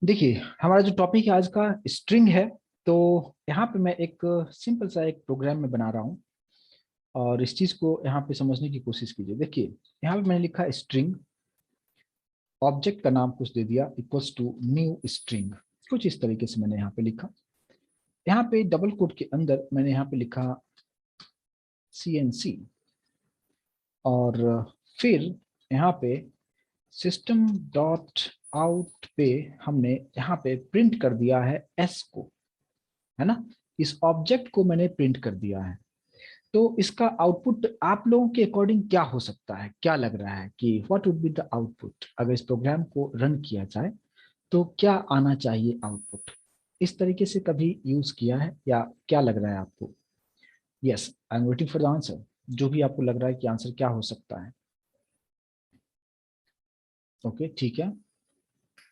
देखिए, हमारा जो टॉपिक है आज का स्ट्रिंग है। तो यहाँ पे मैं एक सिंपल सा एक प्रोग्राम में बना रहा हूँ और इस चीज को यहाँ पे समझने की कोशिश कीजिए। देखिए, यहाँ पे मैंने लिखा स्ट्रिंग, ऑब्जेक्ट का नाम कुछ दे दिया इक्वल्स टू न्यू स्ट्रिंग। कुछ इस तरीके से मैंने यहाँ पे लिखा। यहाँ पे डबल कोट के अंदर मैंने यहाँ पे लिखा CNC और फिर यहाँ पे सिस्टम डॉट आउट पे हमने यहाँ पे प्रिंट कर दिया है एस को, है ना। इस ऑब्जेक्ट को मैंने प्रिंट कर दिया है। तो इसका आउटपुट आप लोगों के अकॉर्डिंग क्या हो सकता है, क्या लग रहा है कि what would be the output अगर इस प्रोग्राम को रन किया जाए तो क्या आना चाहिए आउटपुट? इस तरीके से कभी यूज किया है या क्या लग रहा है आपको? Yes, I am waiting for the answer. जो भी आपको लग रहा है कि आंसर क्या हो सकता है। ओके, ठीक है,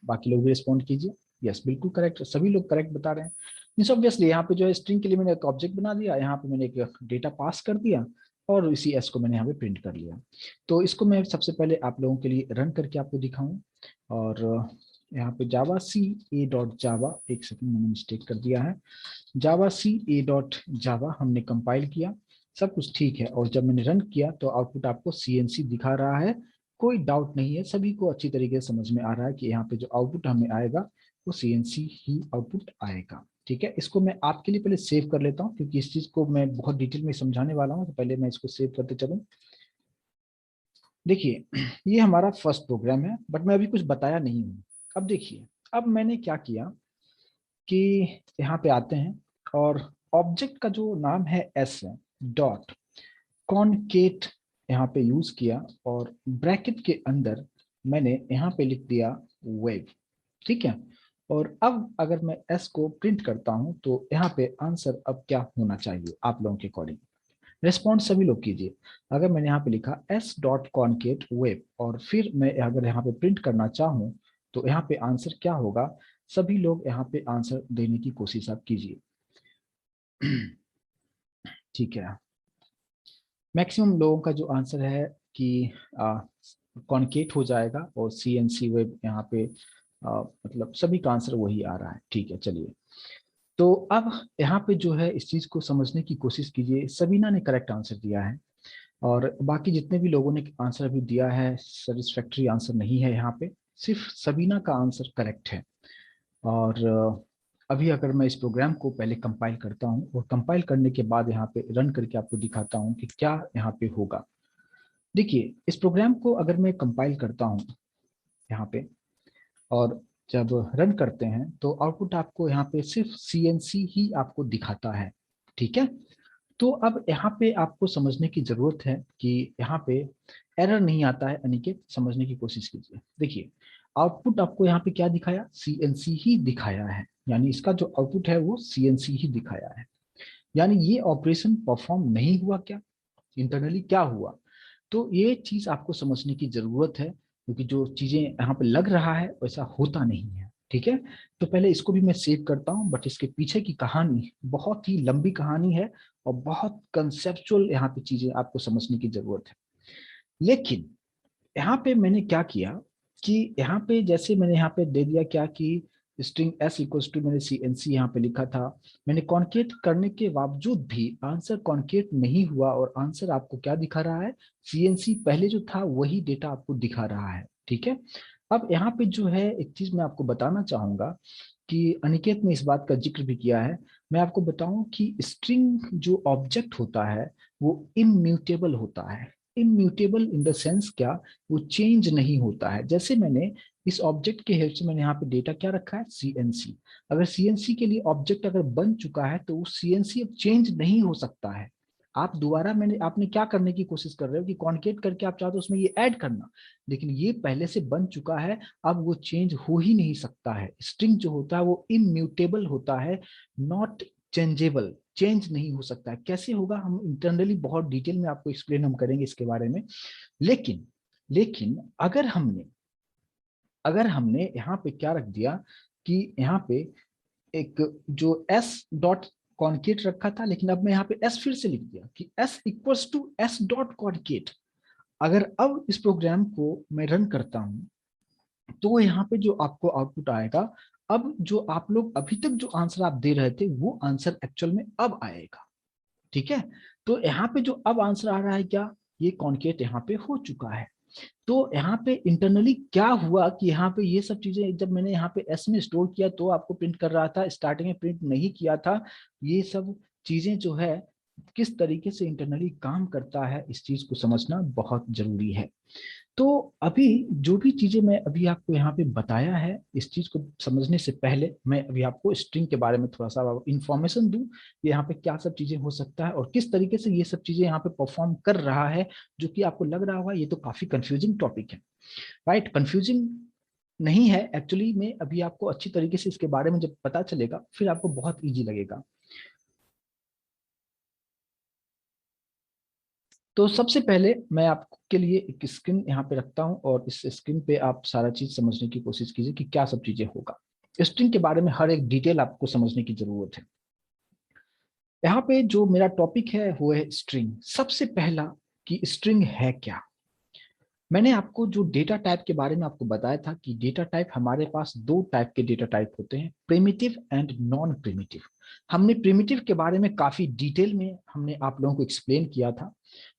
बाकी लोग भी रिस्पॉन्ड कीजिए। यस, बिल्कुल करेक्ट, सभी लोग करेक्ट बता रहे हैं। मीन्स ऑब्वियसली यहाँ पे जो है स्ट्रिंग के लिए मैंने एक ऑब्जेक्ट बना दिया, यहाँ पे मैंने एक डेटा पास कर दिया और इसी एस को मैंने यहाँ पे प्रिंट कर लिया। तो इसको मैं सबसे पहले आप लोगों के लिए रन करके आपको दिखाऊं। और यहाँ पे जावा सी ए डॉट जावा, एक सेकंड मैंने मिस्टेक कर दिया है। जावा सी ए डॉट जावा हमने कंपाइल किया, सब कुछ ठीक है। और जब मैंने रन किया तो आउटपुट आपको CNC दिखा रहा है। कोई डाउट नहीं है, सभी को अच्छी तरीके से समझ में आ रहा है कि यहाँ पे जो आउटपुट हमें आएगा वो CNC ही आउटपुट आएगा। ठीक है, इसको मैं आपके लिए पहले सेव कर लेता हूँ क्योंकि इस चीज को मैं बहुत डिटेल में समझाने वाला हूँ। तो पहले मैं इसको सेव करते चलूँ। देखिए, ये हमारा फर्स्ट प्रोग्राम है बट मैं अभी कुछ बताया नहीं हूँ। अब देखिए, अब मैंने क्या किया कि यहाँ पे आते हैं और ऑब्जेक्ट का जो नाम है एस है, डॉट कॉनकेट यहाँ पे यूज किया और ब्रैकेट के अंदर मैंने यहाँ पे लिख दिया वेब। ठीक है, और अब अगर मैं एस को प्रिंट करता हूं तो यहाँ पे आंसर अब क्या होना चाहिए आप लोगों के अकॉर्डिंग? रेस्पॉन्स सभी लोग कीजिए। अगर मैंने यहाँ पे लिखा एस डॉट कॉनकेट वेब और फिर मैं अगर यहाँ पे प्रिंट करना चाहूँ तो यहाँ पे आंसर क्या होगा? सभी लोग यहाँ पे आंसर देने की कोशिश आप कीजिए। ठीक है, मैक्सिमम लोगों का जो आंसर है कि कॉन्केट हो जाएगा और CNC वेब यहाँ पे मतलब सभी का आंसर वही आ रहा है। ठीक है, चलिए। तो अब यहाँ पे जो है इस चीज को समझने की कोशिश कीजिए। सबीना ने करेक्ट आंसर दिया है और बाकी जितने भी लोगों ने आंसर अभी दिया है सेटिस्फैक्ट्री आंसर नहीं है। यहाँ पे सिर्फ सबीना का आंसर करेक्ट है। और अभी अगर मैं इस प्रोग्राम को पहले कंपाइल करता हूँ और कंपाइल करने के बाद यहाँ पे रन करके आपको दिखाता हूँ कि क्या यहाँ पे होगा। देखिए, इस प्रोग्राम को अगर मैं कंपाइल करता हूँ यहाँ पे और जब रन करते हैं तो आउटपुट आपको यहाँ पे सिर्फ CNC ही आपको दिखाता है। ठीक है, तो अब यहाँ पे आपको समझने की जरूरत है कि यहाँ पे एरर नहीं आता है। अनिकेत, समझने की कोशिश कीजिए। देखिए, आउटपुट आपको यहाँ पे क्या दिखाया? CNC ही दिखाया है, यानी इसका जो आउटपुट है वो CNC ही दिखाया है। यानी ये ऑपरेशन परफॉर्म नहीं हुआ। क्या इंटरनली क्या हुआ? तो ये चीज आपको समझने की जरूरत है क्योंकि जो चीजें यहाँ पे लग रहा है वैसा होता नहीं है। ठीक है, तो पहले इसको भी मैं सेव करता हूँ बट इसके पीछे की कहानी बहुत ही लंबी कहानी है और बहुत कंसेप्चुअल यहाँ पे चीजें आपको समझने की जरूरत है। लेकिन यहाँ पे मैंने क्या किया कि यहाँ पे जैसे मैंने यहाँ पे दे दिया क्या कि स्ट्रिंग एस इक्वल्स टू, मैंने CNC यहाँ पे लिखा था। मैंने कॉन्केट करने के बावजूद भी आंसर कॉन्केट नहीं हुआ और आंसर आपको क्या दिखा रहा है? CNC पहले जो था वही डेटा आपको दिखा रहा है। ठीक है, अब यहाँ पे जो है एक चीज मैं आपको बताना चाहूंगा कि अनिकेत ने इस बात का जिक्र भी किया है। मैं आपको बताऊं कि स्ट्रिंग जो ऑब्जेक्ट होता है वो इम्यूटेबल होता है। इम्यूटेबल इन द सेंस क्या? वो चेंज नहीं होता है। जैसे मैंने इस ऑब्जेक्ट के हेल्प से मैंने यहाँ पे डेटा क्या रखा है? CNC। अगर CNC के लिए ऑब्जेक्ट अगर बन चुका है तो वो CNC अब चेंज नहीं हो सकता है। आप दोबारा मैंने आपने क्या करने की कोशिश कर रहे हो कि कॉन्केट करके आप चाहते हो उसमें ये ऐड करना, लेकिन ये पहले से बन चुका है। अब वो चेंज हो ही नहीं सकता है। स्ट्रिंग जो होता है वो इम्यूटेबल होता है, नॉट चेंजेबल। चेंज नहीं हो सकता है। कैसे होगा हम इंटरनली बहुत डिटेल में आपको एक्सप्लेन हम करेंगे इसके बारे में। लेकिन लेकिन अगर हमने यहाँ पे क्या रख दिया कि यहाँ पे एक जो एस डॉट कॉन्केट रखा था, लेकिन अब मैं यहाँ पे एस फिर से लिख दिया कि S equals to S dot concat. अगर अब इस प्रोग्राम को मैं रन करता हूं तो यहाँ पे जो आपको आउटपुट आएगा, अब जो आप लोग अभी तक जो आंसर आप दे रहे थे वो आंसर एक्चुअल में अब आएगा। ठीक है, तो यहाँ पे जो अब आंसर आ रहा है क्या, ये कॉन्केट यहाँ पे हो चुका है। तो यहाँ पे इंटरनली क्या हुआ कि यहाँ पे ये सब चीजें जब मैंने यहाँ पे एस में स्टोर किया तो आपको प्रिंट कर रहा था, स्टार्टिंग में प्रिंट नहीं किया था। ये सब चीजें जो है किस तरीके से इंटरनली काम करता है, इस चीज को समझना बहुत जरूरी है। तो अभी जो भी चीजें मैं अभी आपको यहाँ पे बताया है, इस चीज को समझने से पहले मैं अभी आपको स्ट्रिंग के बारे में थोड़ा सा इंफॉर्मेशन दूं कि यहाँ पे क्या सब चीजें हो सकता है और किस तरीके से ये सब चीजें यहाँ पे परफॉर्म कर रहा है, जो कि आपको लग रहा होगा ये तो काफी कंफ्यूजिंग टॉपिक है। राइट, कंफ्यूजिंग नहीं है एक्चुअली में, अभी आपको अच्छी तरीके से इसके बारे में जब पता चलेगा फिर आपको बहुत ईजी लगेगा। तो सबसे पहले मैं आपके लिए एक स्क्रीन यहाँ पे रखता हूँ और इस स्क्रीन पे आप सारा चीज समझने की कोशिश कीजिए कि क्या सब चीजें होगा। स्ट्रिंग के बारे में हर एक डिटेल आपको समझने की जरूरत है। यहाँ पे जो मेरा टॉपिक है वो है स्ट्रिंग। सबसे पहला कि स्ट्रिंग है क्या। मैंने आपको जो डेटा टाइप के बारे में आपको बताया था कि डेटा टाइप हमारे पास दो टाइप के डेटा टाइप होते हैं, प्रिमिटिव एंड नॉन प्रिमिटिव। हमने प्रिमिटिव के बारे में काफी डिटेल में हमने आप लोगों को एक्सप्लेन किया था।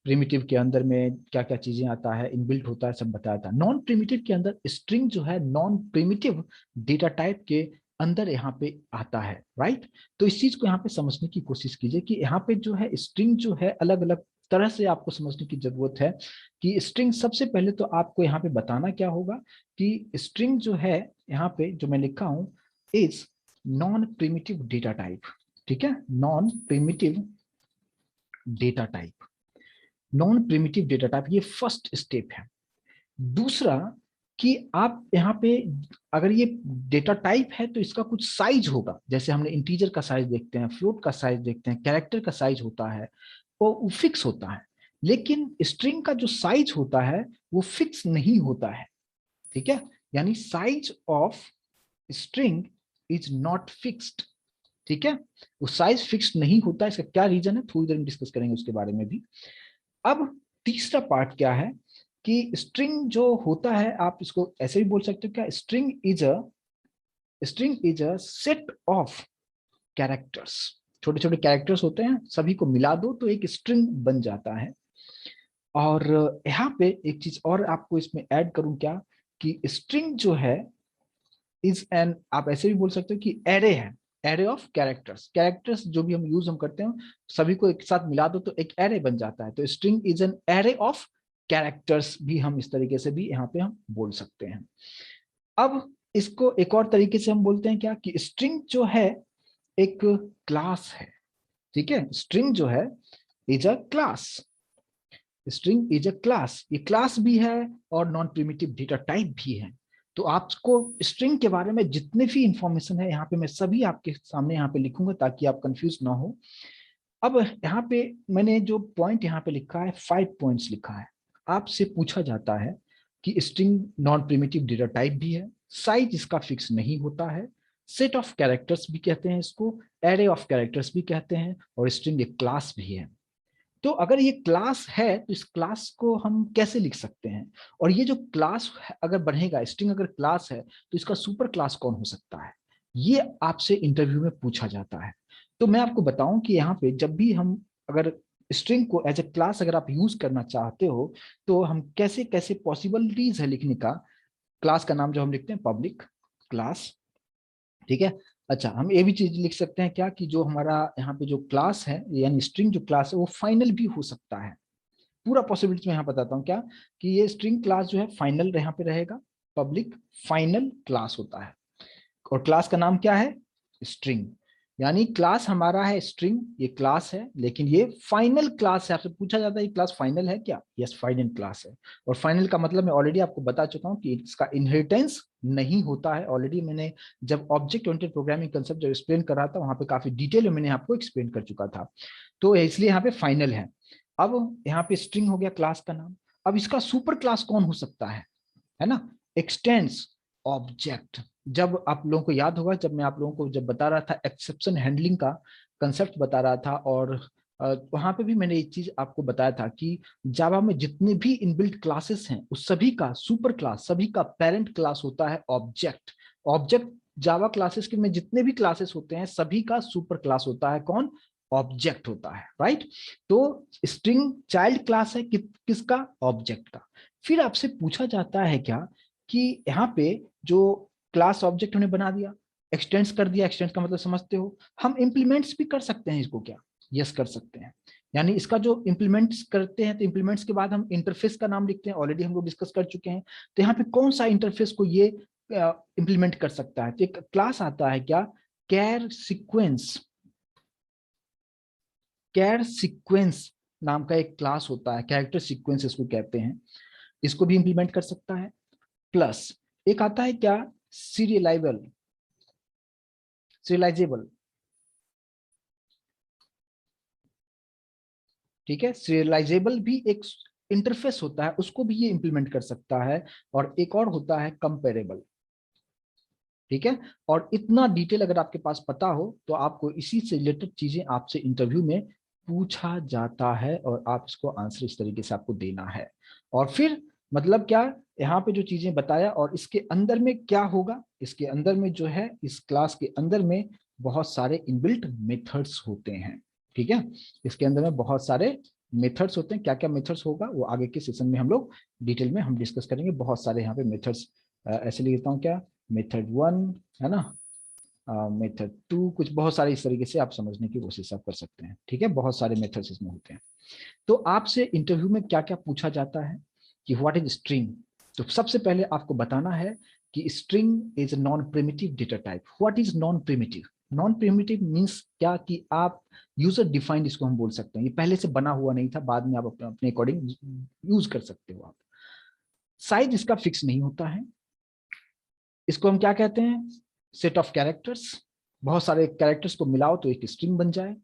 प्रिमिटिव के अंदर में क्या क्या चीजें आता है, इनबिल्ट होता है, सब बताया था। नॉन प्रिमिटिव के अंदर स्ट्रिंग जो है नॉन प्रिमिटिव डेटा टाइप के अंदर यहाँ पे आता है। राइट, तो इस चीज को यहाँ पे समझने की कोशिश कीजिए कि यहाँ पे जो है स्ट्रिंग जो है अलग अलग तरह से आपको समझने की जरूरत है। कि स्ट्रिंग सबसे पहले तो आपको यहाँ पे बताना क्या होगा कि स्ट्रिंग जो है यहाँ पे जो मैं लिखा हूं is non primitive data type. ठीक है, non primitive data type, non primitive data type, ये फर्स्ट स्टेप है। दूसरा कि आप यहाँ पे अगर ये डेटा टाइप है तो इसका कुछ साइज होगा, जैसे हमने इंटीजर का साइज देखते हैं, फ्लोट का साइज देखते हैं, कैरेक्टर का साइज होता है, वो फिक्स होता है। लेकिन स्ट्रिंग का जो साइज होता है वो फिक्स नहीं होता है। ठीक है, यानी size of string is not fixed. ठीक है, वो साइज फिक्स्ड नहीं होता, इसका क्या रीजन है थोड़ी देर में डिस्कस करेंगे उसके बारे में भी। अब तीसरा पार्ट क्या है कि स्ट्रिंग जो होता है आप इसको ऐसे भी बोल सकते हो क्या, string is a set of characters. छोटे छोटे कैरेक्टर्स होते हैं, सभी को मिला दो तो एक स्ट्रिंग बन जाता है। और यहाँ पे एक चीज और आपको इसमें ऐड करूं क्या, कि स्ट्रिंग जो है इज एन, आप ऐसे भी बोल सकते हो कि एरे है, एरे ऑफ कैरेक्टर्स। कैरेक्टर्स जो भी हम करते हैं सभी को एक साथ मिला दो तो एक एरे बन जाता है। तो string is an array of characters भी हम इस तरीके से भी यहाँ पे हम बोल सकते हैं। अब इसको एक और तरीके से हम बोलते हैं क्या, कि स्ट्रिंग जो है एक क्लास है। ठीक है, स्ट्रिंग जो है is a class, string is a class, ये क्लास भी है और नॉन प्रिमिटिव डेटा टाइप भी है। तो आपको स्ट्रिंग के बारे में जितने भी इंफॉर्मेशन है यहाँ पे मैं सभी आपके सामने यहाँ पे लिखूंगा ताकि आप कंफ्यूज ना हो। अब यहाँ पे मैंने जो पॉइंट यहाँ पे लिखा है 5 पॉइंट्स लिखा है। आपसे पूछा जाता है कि string non primitive data type भी है, साइज इसका फिक्स नहीं होता है, सेट ऑफ कैरेक्टर्स भी कहते हैं इसको, एरे ऑफ कैरेक्टर्स भी कहते हैं, और स्ट्रिंग एक क्लास भी है। तो अगर ये क्लास है तो इस क्लास को हम कैसे लिख सकते हैं, और ये जो क्लास अगर बढ़ेगा, स्ट्रिंग अगर क्लास है तो इसका सुपर क्लास कौन हो सकता है, ये आपसे इंटरव्यू में पूछा जाता है। तो मैं आपको बताऊं कि यहाँ पे जब भी हम अगर स्ट्रिंग को एज ए क्लास अगर आप यूज करना चाहते हो तो हम कैसे कैसे पॉसिबिलिटीज है लिखने का। क्लास का नाम जो हम लिखते हैं पब्लिक क्लास। ठीक है, अच्छा हम ये भी चीज लिख सकते हैं क्या, कि जो हमारा यहाँ पे जो क्लास है यानी स्ट्रिंग जो क्लास है वो फाइनल भी हो सकता है। पूरा पॉसिबिलिटी मैं यहाँ बताता हूँ क्या, कि ये स्ट्रिंग क्लास जो है फाइनल यहाँ पे रहेगा, पब्लिक फाइनल क्लास होता है। और क्लास का नाम क्या है, स्ट्रिंग। यानी क्लास हमारा है स्ट्रिंग, ये क्लास है लेकिन ये फाइनल क्लास है। आपसे पूछा जाता है ये क्लास फाइनल है क्या, यस फाइनल क्लास है। और फाइनल का मतलब मैं ऑलरेडी आपको बता चुका हूँ कि इसका इनहेरिटेंस नहीं होता है। ऑलरेडी मैंने जब ऑब्जेक्ट ओरिएंटेड प्रोग्रामिंग कंसेप्ट जब एक्सप्लेन कर रहा था वहां पे काफी डिटेल में मैंने आपको एक्सप्लेन कर चुका था। तो इसलिए यहाँ पे फाइनल है। अब यहाँ पे स्ट्रिंग हो गया क्लास का नाम। अब इसका सुपर क्लास कौन हो सकता है ना, एक्सटेंस ऑब्जेक्ट। जब आप लोगों को याद होगा जब मैं आप लोगों को जब बता रहा था एक्सेप्शन हैंडलिंग का कंसेप्ट बता रहा था, और वहां पे भी मैंने एक चीज आपको बताया था कि जावा में जितने भी इनबिल्ट क्लासेस हैं उस सभी का सुपर क्लास, सभी का पेरेंट क्लास होता है ऑब्जेक्ट। ऑब्जेक्ट जावा क्लासेस के में जितने भी क्लासेस होते हैं सभी का सुपर क्लास होता है कौन, ऑब्जेक्ट होता है, राइट। तो स्ट्रिंग चाइल्ड क्लास है किसका, ऑब्जेक्ट का। फिर आपसे पूछा जाता है क्या कि यहाँ पे जो क्लास ऑब्जेक्ट हमने बना दिया, एक्सटेंड्स कर दिया, एक्सटेंड्स का मतलब समझते हो, हम इंप्लीमेंट्स भी कर सकते हैं इसको क्या, यस कर सकते हैं। यानी इसका जो इंप्लीमेंट्स करते हैं तो इंप्लीमेंट्स के बाद हम इंटरफेस का नाम लिखते हैं, ऑलरेडी हम लोग डिस्कस कर चुके हैं। तो यहाँ पे कौन सा इंटरफेस को ये इंप्लीमेंट कर सकता है, तो एक क्लास आता है क्या, कैर सीक्वेंस, कैर सीक्वेंस नाम का एक क्लास होता है, कैरेक्टर सीक्वेंस इसको कहते हैं, इसको भी इंप्लीमेंट कर सकता है। प्लस एक आता है क्या, सीरियलाइबल, सीरियलाइजेबल, ठीक है, सीरियलाइजेबल भी एक इंटरफेस होता है, उसको भी ये इंप्लीमेंट कर सकता है। और एक और होता है कंपेरेबल, ठीक है। और इतना डिटेल अगर आपके पास पता हो तो आपको इसी से रिलेटेड चीजें आपसे इंटरव्यू में पूछा जाता है और आप इसको आंसर इस तरीके से आपको देना है। और फिर मतलब क्या, यहाँ पे जो चीजें बताया और इसके अंदर में क्या होगा, इसके अंदर में जो है इस क्लास के अंदर में बहुत सारे इनबिल्ट मेथड्स होते हैं, ठीक है। इसके अंदर में बहुत सारे मेथड्स होते हैं, क्या क्या मेथड्स होगा वो आगे के सेशन में हम लोग डिटेल में हम डिस्कस करेंगे। बहुत सारे यहाँ पे मेथड्स ऐसे लिख देता हूँ क्या, मेथड 1 है ना, मेथड 2, कुछ बहुत सारे इस तरीके से आप समझने की कोशिश आप कर सकते हैं, ठीक है। बहुत सारे मेथड्स इसमें होते हैं। तो आपसे इंटरव्यू में क्या क्या पूछा जाता है कि व्हाट इज स्ट्रिंग। तो सबसे पहले आपको बताना है कि string is non primitive data type. What is non primitive, non primitive means क्या कि आप यूजर डिफाइंड इसको हम बोल सकते हैं, ये पहले से बना हुआ नहीं था, बाद में आप अपने अकॉर्डिंग यूज कर सकते हो आप। साइज इसका फिक्स नहीं होता है, इसको हम क्या कहते हैं, सेट ऑफ कैरेक्टर्स, बहुत सारे कैरेक्टर्स को मिलाओ तो एक स्ट्रिंग बन जाए।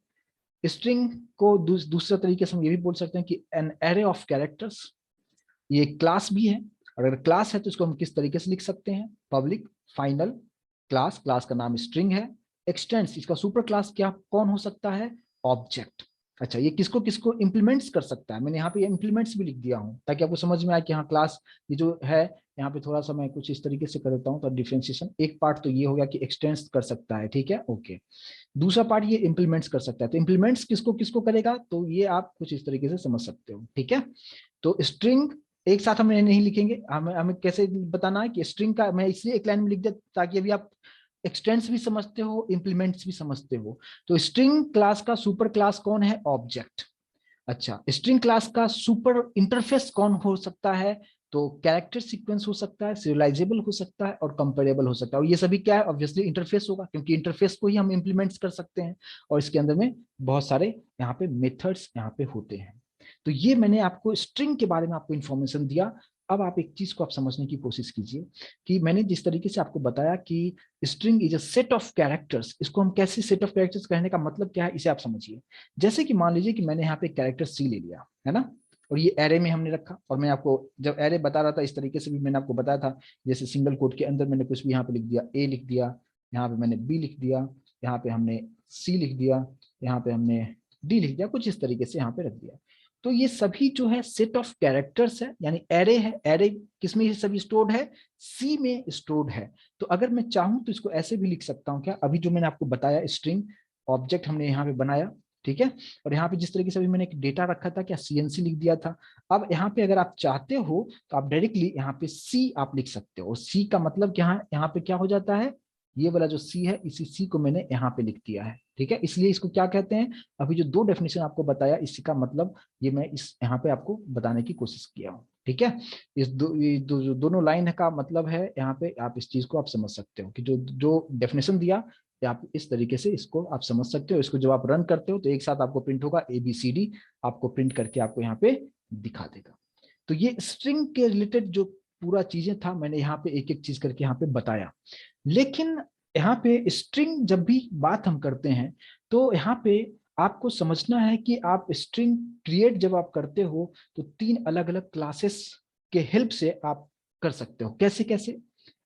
स्ट्रिंग को दूसरे तरीके से हम ये भी बोल सकते हैं कि एन एरे ऑफ कैरेक्टर्स, ये क्लास भी है। अगर क्लास है तो इसको हम किस तरीके से लिख सकते हैं, पब्लिक फाइनल क्लास, क्लास का नाम स्ट्रिंग है। एक्सटेंस, इसका सुपर क्लास क्या कौन हो सकता है, ऑब्जेक्ट। अच्छा, ये किसको किसको इंप्लीमेंट्स कर सकता है, मैंने यहाँ पे इंप्लीमेंट्स भी लिख दिया हूँ ताकि आपको समझ में आए कि हाँ क्लास ये जो है, यहाँ पे थोड़ा सा मैं कुछ इस तरीके से कर देता हूँ तो डिफरेंशिएशन। एक पार्ट तो ये हो गया कि एक्सटेंस कर सकता है, ठीक है, ओके। दूसरा पार्ट ये इंप्लीमेंट्स कर सकता है, तो इंप्लीमेंट्स किसको किसको करेगा, तो ये आप कुछ इस तरीके से समझ सकते हो, ठीक है। तो स्ट्रिंग एक साथ हम नहीं लिखेंगे, हमें हमें कैसे बताना है कि स्ट्रिंग का मैं इसलिए एक लाइन में लिख दिया ताकि अभी आप एक्सटेंस भी समझते हो, इंप्लीमेंट्स भी समझते हो। तो स्ट्रिंग क्लास का सुपर क्लास कौन है, ऑब्जेक्ट। अच्छा, स्ट्रिंग क्लास का सुपर इंटरफेस कौन हो सकता है, तो कैरेक्टर सीक्वेंस हो सकता है, सीरियलाइजेबल हो सकता है और कंपेरेबल हो सकता है। और ये सभी क्या है, ऑब्वियसली इंटरफेस होगा, क्योंकि इंटरफेस को ही हम इंप्लीमेंट्स कर सकते हैं। और इसके अंदर में बहुत सारे यहाँ पे मेथड्स यहाँ पे होते हैं। तो ये मैंने आपको स्ट्रिंग के बारे में आपको इंफॉर्मेशन दिया। अब आप एक चीज को आप समझने की कोशिश कीजिए कि मैंने जिस तरीके से आपको बताया कि string is a set of characters, इसको हम कैसे सेट ऑफ कैरेक्टर्स कहने का मतलब क्या है इसे आप समझिए। जैसे कि मान लीजिए कि मैंने यहाँ पे कैरेक्टर सी ले लिया है ना, और ये एरे में हमने रखा, और मैं आपको जब एरे बता रहा था इस तरीके से भी मैंने आपको बताया था, जैसे सिंगल कोट के अंदर मैंने कुछ भी यहाँ पे लिख दिया, ए लिख दिया, यहाँ पे मैंने बी लिख दिया, यहाँ पे हमने सी लिख दिया, यहाँ पे हमने डी लिख दिया, कुछ इस तरीके से यहाँ पे रख दिया। तो ये सभी जो है सेट ऑफ कैरेक्टर्स है, यानी एरे है। एरे किसमें ये सभी स्टोर्ड है, सी में स्टोर्ड है। तो अगर मैं चाहूं तो इसको ऐसे भी लिख सकता हूं क्या, अभी जो मैंने आपको बताया स्ट्रिंग ऑब्जेक्ट हमने यहाँ पे बनाया, ठीक है। और यहाँ पे जिस तरीके से अभी मैंने एक डेटा रखा था क्या, सीएनसी लिख दिया था। अब यहाँ पे अगर आप चाहते हो तो आप डायरेक्टली यहाँ पे सी आप लिख सकते हो। सी का मतलब क्या है, यहाँ पे क्या हो जाता है, ये वाला जो सी है इसी सी को मैंने यहाँ पे लिख दिया है, ठीक है। इसलिए इसको क्या कहते हैं, अभी जो दो डेफिनेशन आपको बताया इसी का मतलब ये मैं इस यहाँ पे आपको बताने की कोशिश किया हूँ, ठीक है। ये जो दोनों लाइन का मतलब है, यहाँ पे आप इस चीज को आप समझ सकते हो कि जो जो डेफिनेशन दिया आप इस तरीके से इसको आप समझ सकते हो। इसको जब आप रन करते हो तो एक साथ आपको प्रिंट होगा, ABCD आपको प्रिंट करके आपको यहाँ पे दिखा देगा। तो ये स्ट्रिंग के रिलेटेड जो पूरा चीजें था मैंने यहाँ पे एक एक चीज करके यहाँ पे बताया। लेकिन यहाँ पे स्ट्रिंग जब भी बात हम करते हैं तो यहाँ पे आपको समझना है कि आप स्ट्रिंग क्रिएट जब आप करते हो तो 3 अलग अलग क्लासेस के हेल्प से आप कर सकते हो। कैसे कैसे,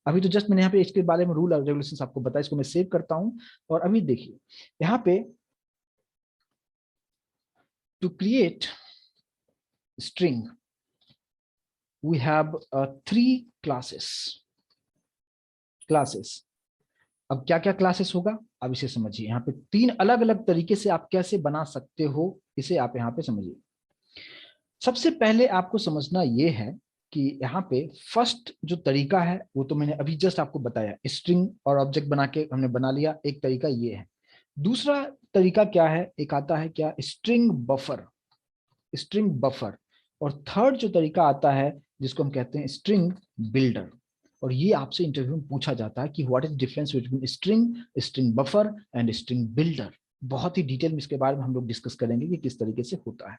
अभी तो जस्ट मैंने यहाँ पे इसके बारे में रूल और रेगुलेशंस आपको बताया, इसको मैं सेव करता हूं। और अभी देखिए यहाँ पे to create string we have 3 classes. अब क्या क्या क्लासेस होगा, अब इसे समझिए। यहाँ पे 3 अलग अलग तरीके से आप कैसे बना सकते हो, इसे आप यहाँ पे समझिए। सबसे पहले आपको समझना ये है कि यहाँ पे फर्स्ट जो तरीका है वो तो मैंने अभी जस्ट आपको बताया, स्ट्रिंग और ऑब्जेक्ट बना के हमने बना लिया, एक तरीका ये है। दूसरा तरीका क्या है, एक आता है क्या, स्ट्रिंग बफर, स्ट्रिंग बफर। और थर्ड जो तरीका आता है जिसको हम कहते हैं स्ट्रिंग बिल्डर। और ये आपसे इंटरव्यू में पूछा जाता है कि what is difference between string, string buffer and string builder. बहुत ही डिटेल में इसके बारे में हम लोग डिस्कस करेंगे कि किस तरीके से होता है।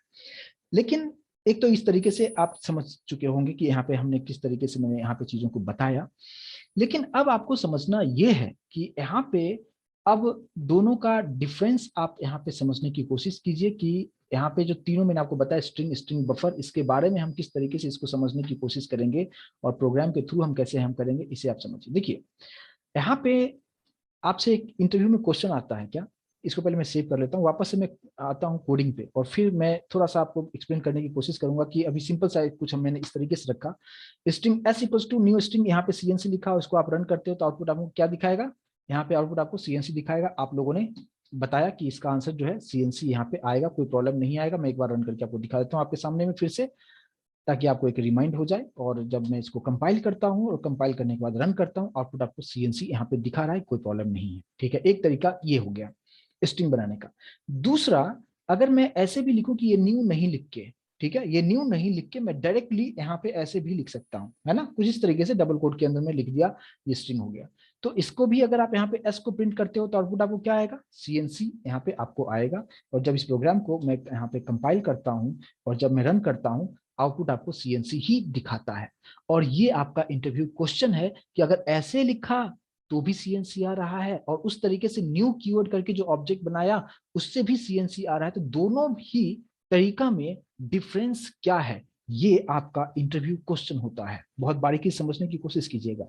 लेकिन एक तो इस तरीके से आप समझ चुके होंगे कि यहाँ पे हमने किस तरीके से मैंने यहाँ पे चीजों को बताया। लेकिन अब आपको समझना यह है कि यहाँ पे अब दोनों का डिफरेंस आप यहाँ पे समझने की कोशिश कीजिए कि यहाँ पे जो तीनों मैंने आपको बताया, स्ट्रिंग, स्ट्रिंग बफर, इसके बारे में हम किस तरीके से इसको समझने की कोशिश करेंगे और प्रोग्राम के थ्रू हम कैसे हम करेंगे, इसे आप समझिए। देखिए यहाँ पे आपसे एक इंटरव्यू में क्वेश्चन आता है क्या, इसको पहले मैं सेव कर लेता हूँ, वापस से मैं आता हूँ कोडिंग पे और फिर मैं थोड़ा सा आपको एक्सप्लेन करने की कोशिश करूंगा कि अभी सिंपल सा कुछ मैंने इस तरीके से रखा। String S equals to new string, यहाँ पे सीएनसी लिखा, उसको आप रन करते हो तो आउटपुट आपको क्या दिखाएगा, यहाँ पे आउटपुट आपको सीएनसी दिखाएगा। आप लोगों ने बताया कि इसका आंसर जो है सीएनसी यहाँ पे आएगा, कोई प्रॉब्लम नहीं आएगा। मैं एक बार रन करके आपको दिखा देता हूँ आपके सामने में फिर से, ताकि आपको एक रिमाइंड हो जाए। और जब मैं इसको कंपाइल करता हूँ और कंपाइल करने के बाद रन करता हूँ, आउटपुट आपको सीएनसी यहाँ पे दिखा रहा है, कोई प्रॉब्लम नहीं है। ठीक है, एक तरीका ये हो गया स्ट्रिंग बनाने का। दूसरा, अगर मैं ऐसे भी लिखूं कि ये न्यू नहीं लिख के, ठीक है, ये न्यू नहीं लिख के मैं डायरेक्टली यहाँ पे ऐसे भी लिख सकता हूँ, है ना, कुछ इस तरीके से डबल कोट के अंदर में लिख दिया, ये स्ट्रिंग हो गया। तो इसको भी अगर आप यहाँ पे एस को प्रिंट करते हो तो आउटपुट आपको क्या आएगा, सीएनसी यहाँ पे आपको आएगा। और जब इस प्रोग्राम को मैं यहाँ पे कंपाइल करता हूँ और जब मैं रन करता हूँ, आउटपुट आपको सीएनसी ही दिखाता है। और ये आपका इंटरव्यू क्वेश्चन है कि अगर ऐसे लिखा तो भी सीएनसी आ रहा है, और उस तरीके से न्यू कीवर्ड करके जो ऑब्जेक्ट बनाया उससे भी सीएनसी आ रहा है, तो दोनों ही तरीका में डिफरेंस क्या है, ये आपका इंटरव्यू क्वेश्चन होता है। बहुत बारीकी से समझने की कोशिश कीजिएगा।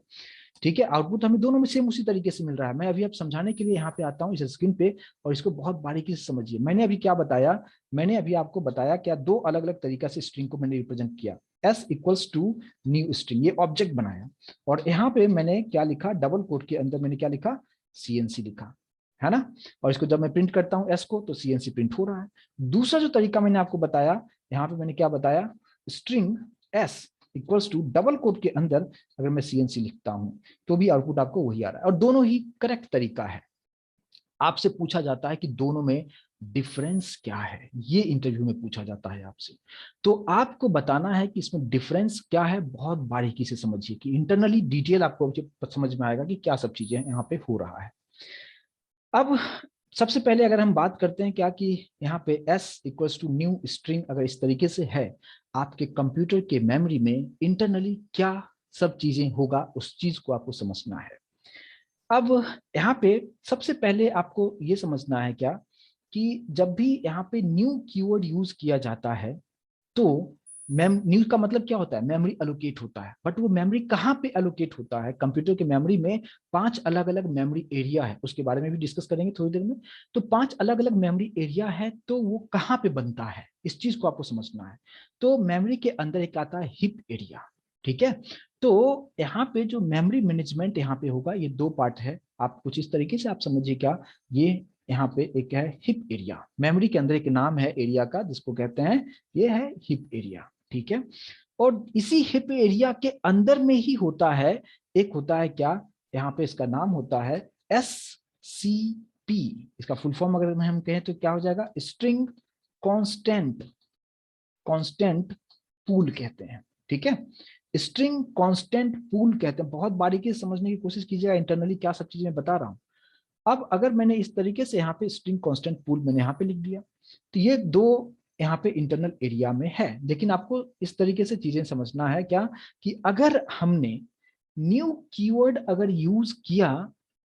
ठीक है, आउटपुट हमें दोनों में सेम उसी तरीके से मिल रहा है। मैं अभी आप समझाने के लिए यहाँ पे आता हूँ इस स्क्रीन पे, और इसको बहुत बारीकी से समझिए। मैंने अभी क्या बताया, मैंने अभी आपको बताया क्या, दो अलग अलग तरीका से स्ट्रिंग को मैंने रिप्रेजेंट किया। S equals to new string, ये ऑब्जेक्ट बनाया, और यहाँ पे मैंने क्या लिखा, डबल कोट के अंदर मैंने क्या लिखा, सीएनसी लिखा, है ना। और इसको जब मैं प्रिंट करता हूँ एस को, तो सीएनसी प्रिंट हो रहा है। दूसरा जो तरीका मैंने आपको बताया, यहाँ पे मैंने क्या बताया, string S equals to double quote के अंदर अगर मैं सीएनसी लिखता हूं तो भी आउटपुट आपको वही आ रहा है, और दोनों ही करेक्ट तरीका है। आपसे पूछा जाता है कि दोनों में डिफरेंस क्या है, ये इंटरव्यू में पूछा जाता है आपसे। तो आपको बताना है कि इसमें डिफरेंस क्या है, बहुत बारीकी से समझिए कि इंटरनली डिटेल आपको समझ में आएगा कि क्या सब चीजें यहाँ पे हो रहा है। अब सबसे पहले अगर हम बात करते हैं क्या कि यहाँ पे s equals to new string अगर इस तरीके से है, आपके कंप्यूटर के मेमोरी में इंटरनली क्या सब चीजें होगा, उस चीज को आपको समझना है। अब यहाँ पे सबसे पहले आपको ये समझना है क्या कि जब भी यहाँ पे न्यू कीवर्ड यूज किया जाता है तो न्यू का मतलब क्या होता है, मेमोरी एलोकेट होता है। बट वो मेमोरी कहाँ पे एलोकेट होता है, कंप्यूटर के मेमोरी में 5 अलग अलग मेमोरी एरिया है, उसके बारे में भी डिस्कस करेंगे थोड़ी देर में। तो 5 अलग अलग मेमोरी एरिया है, तो वो कहाँ पे बनता है, इस चीज को आपको समझना है। तो मेमोरी के अंदर एक आता है हिप एरिया, ठीक है। तो यहाँ पे जो मेमोरी मैनेजमेंट यहाँ पे होगा, ये 2 पार्ट है, आप कुछ इस तरीके से आप समझिए क्या, ये यहाँ पे एक है हिप एरिया, मेमोरी के अंदर एक नाम है एरिया का जिसको कहते हैं, ये है हिप एरिया, ठीक है। और इसी हिप एरिया के अंदर में ही होता है, एक होता है क्या, यहाँ पे इसका नाम होता है एस सी पी। इसका फुल फॉर्म अगर हम कहें तो क्या हो जाएगा, स्ट्रिंग कांस्टेंट, कांस्टेंट पूल कहते हैं, ठीक है। स्ट्रिंग कांस्टेंट पूल कहते हैं। बहुत बारीकी से समझने की कोशिश कीजिएगा इंटरनली क्या सब चीजें बता रहा हूं। अब अगर मैंने इस तरीके से यहाँ पे स्ट्रिंग कांस्टेंट पूल मैंने यहाँ पे लिख दिया, तो ये 2 यहाँ पे इंटरनल एरिया में है। लेकिन आपको इस तरीके से चीजें समझना है क्या कि अगर हमने न्यू कीवर्ड अगर यूज किया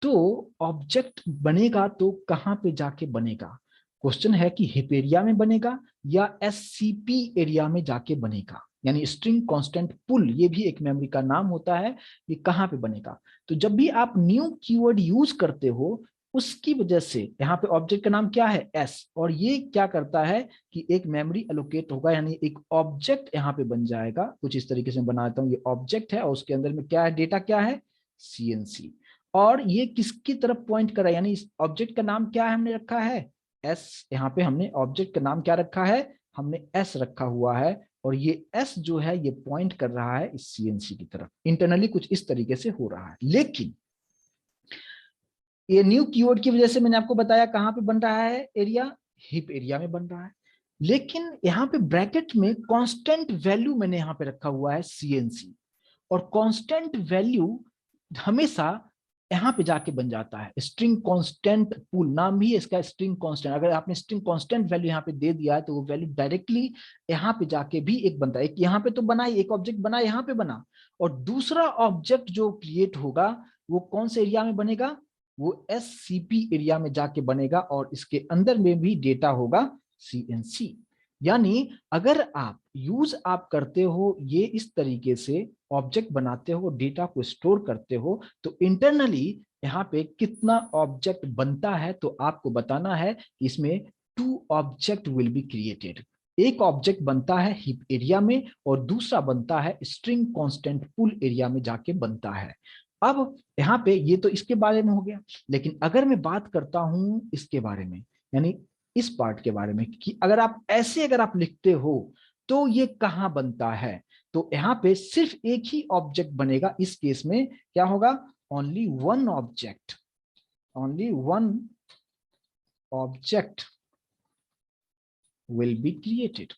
तो ऑब्जेक्ट बनेगा तो कहाँ पे जाके बनेगा, क्वेश्चन है कि हिप एरिया में बनेगा या एससीपी एरिया में जाके बनेगा। यानी स्ट्रिंग कांस्टेंट पुल, ये भी एक मेमोरी का नाम होता है, ये कहाँ पे बनेगा। तो जब भी आप न्यू कीवर्ड यूज करते हो उसकी वजह से यहाँ पे ऑब्जेक्ट का नाम क्या है, एस, और ये क्या करता है कि एक मेमोरी एलोकेट होगा, यानी एक ऑब्जेक्ट यहाँ पे बन जाएगा। कुछ इस तरीके से बनाता हूँ, ये ऑब्जेक्ट है और उसके अंदर में क्या है, डेटा क्या है, सीएनसी। और ये किसकी तरफ पॉइंट कर रहा है, यानी इस ऑब्जेक्ट का नाम क्या है हमने रखा है एस, यहाँ पे हमने ऑब्जेक्ट का नाम क्या रखा है, हमने एस रखा हुआ है, और ये एस जो है ये पॉइंट कर रहा है इस सीएनसी की तरफ। इंटरनली कुछ इस तरीके से हो रहा है, लेकिन ये न्यू कीवर्ड की वजह से मैंने आपको बताया कहां पे बन रहा है एरिया, हिप एरिया में बन रहा है। लेकिन यहाँ पे ब्रैकेट में कांस्टेंट वैल्यू मैंने यहाँ पे रखा हुआ है सीएनसी, और कांस्टेंट वैल्यू हमेशा यहाँ पे जाके बन जाता है स्ट्रिंग कांस्टेंट पूल, नाम भी है इसका स्ट्रिंग कांस्टेंट। अगर आपने स्ट्रिंग कांस्टेंट वैल्यू यहाँ पे दे दिया है तो वो वैल्यू डायरेक्टली यहाँ पे जाके भी एक बनता है, एक यहाँ पे तो बना, एक ऑब्जेक्ट बना यहाँ पे बना, और दूसरा ऑब्जेक्ट जो क्रिएट होगा वो कौन से एरिया में बनेगा, वो एससीपी एरिया में जाके बनेगा, और इसके अंदर में भी डेटा होगा सीएनसी। यानी अगर आप करते हो ये इस तरीके से ऑब्जेक्ट बनाते हो, डेटा को स्टोर करते हो, तो इंटरनली यहाँ पे कितना ऑब्जेक्ट बनता है तो आपको बताना है कि इसमें 2 ऑब्जेक्ट विल बी क्रिएटेड। एक ऑब्जेक्ट बनता है हिप एरिया में और दूसरा बनता है स्ट्रिंग कांस्टेंट पूल एरिया में जाके बनता है। अब यहाँ पे ये तो इसके बारे में हो गया, लेकिन अगर मैं बात करता हूं इसके बारे में, यानी इस पार्ट के बारे में कि अगर आप ऐसे अगर आप लिखते हो तो ये कहां बनता है, तो यहाँ पे सिर्फ एक ही ऑब्जेक्ट बनेगा। इस केस में क्या होगा, only one object, only one object will be created.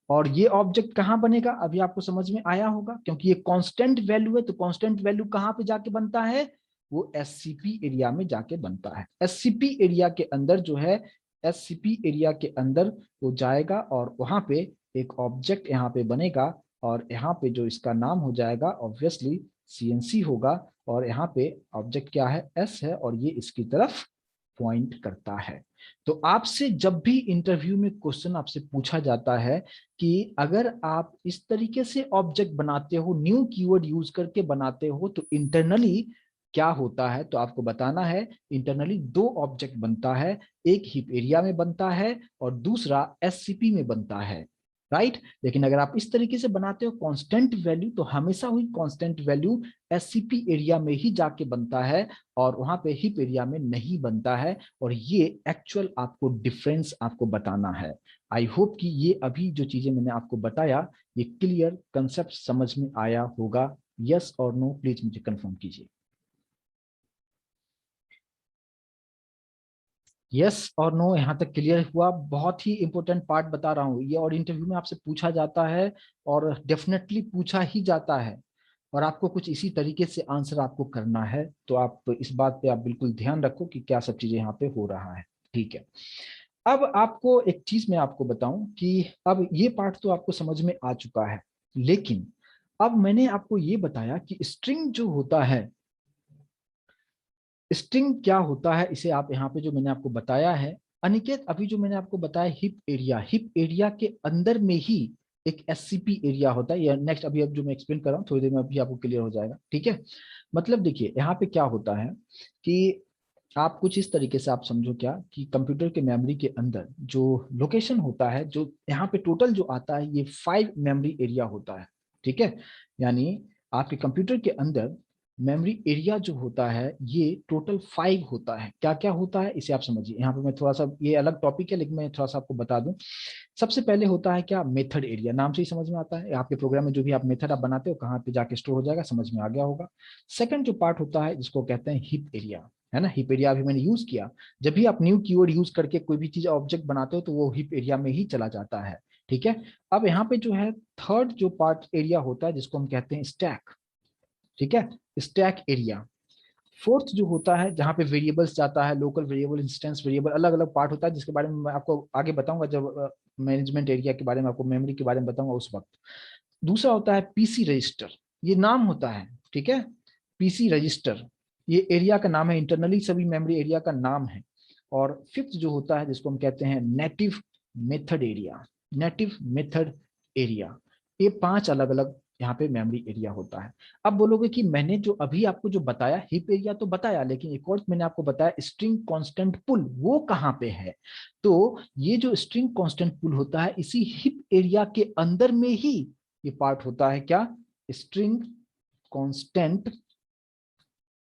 और ये ऑब्जेक्ट कहां बनेगा अभी आपको समझ में आया होगा, क्योंकि ये कांस्टेंट वैल्यू है, तो कांस्टेंट वैल्यू कहां पे जाके बनता है, वो एससीपी एरिया में जाके बनता है। एससीपी एरिया के अंदर जो है, एससीपी एरिया के अंदर वो जाएगा और वहां पे एक ऑब्जेक्ट यहाँ पे बनेगा, और यहाँ पे जो इसका नाम हो जाएगा ऑब्वियसली सीएनसी होगा, और यहाँ पे ऑब्जेक्ट क्या है, एस है, और ये इसकी तरफ पॉइंट करता है। तो आपसे जब भी इंटरव्यू में क्वेश्चन आपसे पूछा जाता है कि अगर आप इस तरीके से ऑब्जेक्ट बनाते हो, न्यू कीवर्ड यूज करके बनाते हो, तो इंटरनली क्या होता है, तो आपको बताना है इंटरनली 2 ऑब्जेक्ट बनता है, एक हिप एरिया में बनता है और दूसरा एससीपी में बनता है, राइट। लेकिन अगर आप इस तरीके से बनाते हो कांस्टेंट वैल्यू, तो हमेशा हुई कांस्टेंट वैल्यू एससीपी एरिया में ही जाके बनता है और वहां पे हिप एरिया में नहीं बनता है, और ये एक्चुअल आपको डिफरेंस आपको बताना है। आई होप कि ये अभी जो चीजें मैंने आपको बताया ये क्लियर कंसेप्ट समझ में आया होगा। यस और नो प्लीज मुझे कंफर्म कीजिए, यस और नो, यहाँ तक क्लियर हुआ। बहुत ही इंपॉर्टेंट पार्ट बता रहा हूँ ये, और इंटरव्यू में आपसे पूछा जाता है और डेफिनेटली पूछा ही जाता है, और आपको कुछ इसी तरीके से आंसर आपको करना है। तो आप इस बात पे आप बिल्कुल ध्यान रखो कि क्या सब चीजें यहाँ पे हो रहा है, ठीक है। अब आपको एक चीज मैं आपको बताऊं कि अब ये पार्ट तो आपको समझ में आ चुका है, लेकिन अब मैंने आपको ये बताया कि स्ट्रिंग जो होता है, स्ट्रिंग क्या होता है, इसे आप यहाँ पे जो मैंने आपको बताया है अनिकेत, अभी जो मैंने आपको बताया हिप एरिया, हिप एरिया के अंदर में ही एक एससीपी एरिया होता है, या नेक्स्ट अभी अब जो मैं एक्सप्लेन कर रहा हूँ थोड़ी देर में अभी आपको क्लियर हो जाएगा, ठीक है। मतलब देखिए यहाँ पे क्या होता है कि आप कुछ इस तरीके से आप समझो क्या कि कंप्यूटर के मेमोरी के अंदर जो लोकेशन होता है, जो यहाँ पे टोटल जो आता है ये 5 मेमोरी एरिया होता है, ठीक है। यानी आपके कंप्यूटर के अंदर मेमोरी एरिया जो होता है ये टोटल 5 होता है। क्या क्या होता है इसे आप समझिए, यहाँ पे मैं थोड़ा सा, ये अलग टॉपिक है लेकिन मैं थोड़ा सा आपको बता दूं। सबसे पहले होता है क्या, मेथड एरिया, नाम से ही समझ में आता है, आपके प्रोग्राम में जो भी आप मेथड आप बनाते हो कहाँ पे जाके स्टोर हो जाएगा, समझ में आ गया होगा। सेकंड जो पार्ट होता है जिसको कहते हैं हिप एरिया, है ना, हिप एरिया अभी मैंने यूज किया। जब भी आप न्यू कीवर्ड यूज करके कोई भी चीज ऑब्जेक्ट बनाते हो तो वो हिप एरिया में ही चला जाता है, ठीक है। अब यहाँ पे जो है थर्ड जो पार्ट एरिया होता है जिसको हम कहते हैं स्टैक, ठीक है, स्टैक एरिया। फोर्थ जो होता है जहाँ पे वेरिएबल्स जाता है, लोकल वेरिएबल, इंस्टेंस वेरिएबल, अलग अलग पार्ट होता है जिसके बारे में मैं आपको आगे बताऊंगा जब मैनेजमेंट एरिया के बारे में, आपको मेमोरी के बारे में बताऊंगा उस वक्त। दूसरा होता है पीसी रजिस्टर, ये नाम होता है, ठीक है, पीसी रजिस्टर, ये एरिया का नाम है, इंटरनली सभी मेमोरी एरिया का नाम है। और फिफ्थ जो होता है जिसको हम कहते हैं native method area, native method area. ये 5 अलग अलग यहाँ पे मेमोरी एरिया होता है। अब बोलोगे कि मैंने जो अभी आपको जो बताया हिप एरिया तो बताया, लेकिन एक और मैंने आपको बताया स्ट्रिंग कांस्टेंट पुल, वो कहाँ पे है, तो ये जो स्ट्रिंग कांस्टेंट पुल होता है इसी हिप एरिया के अंदर में ही ये पार्ट होता है, क्या, स्ट्रिंग कांस्टेंट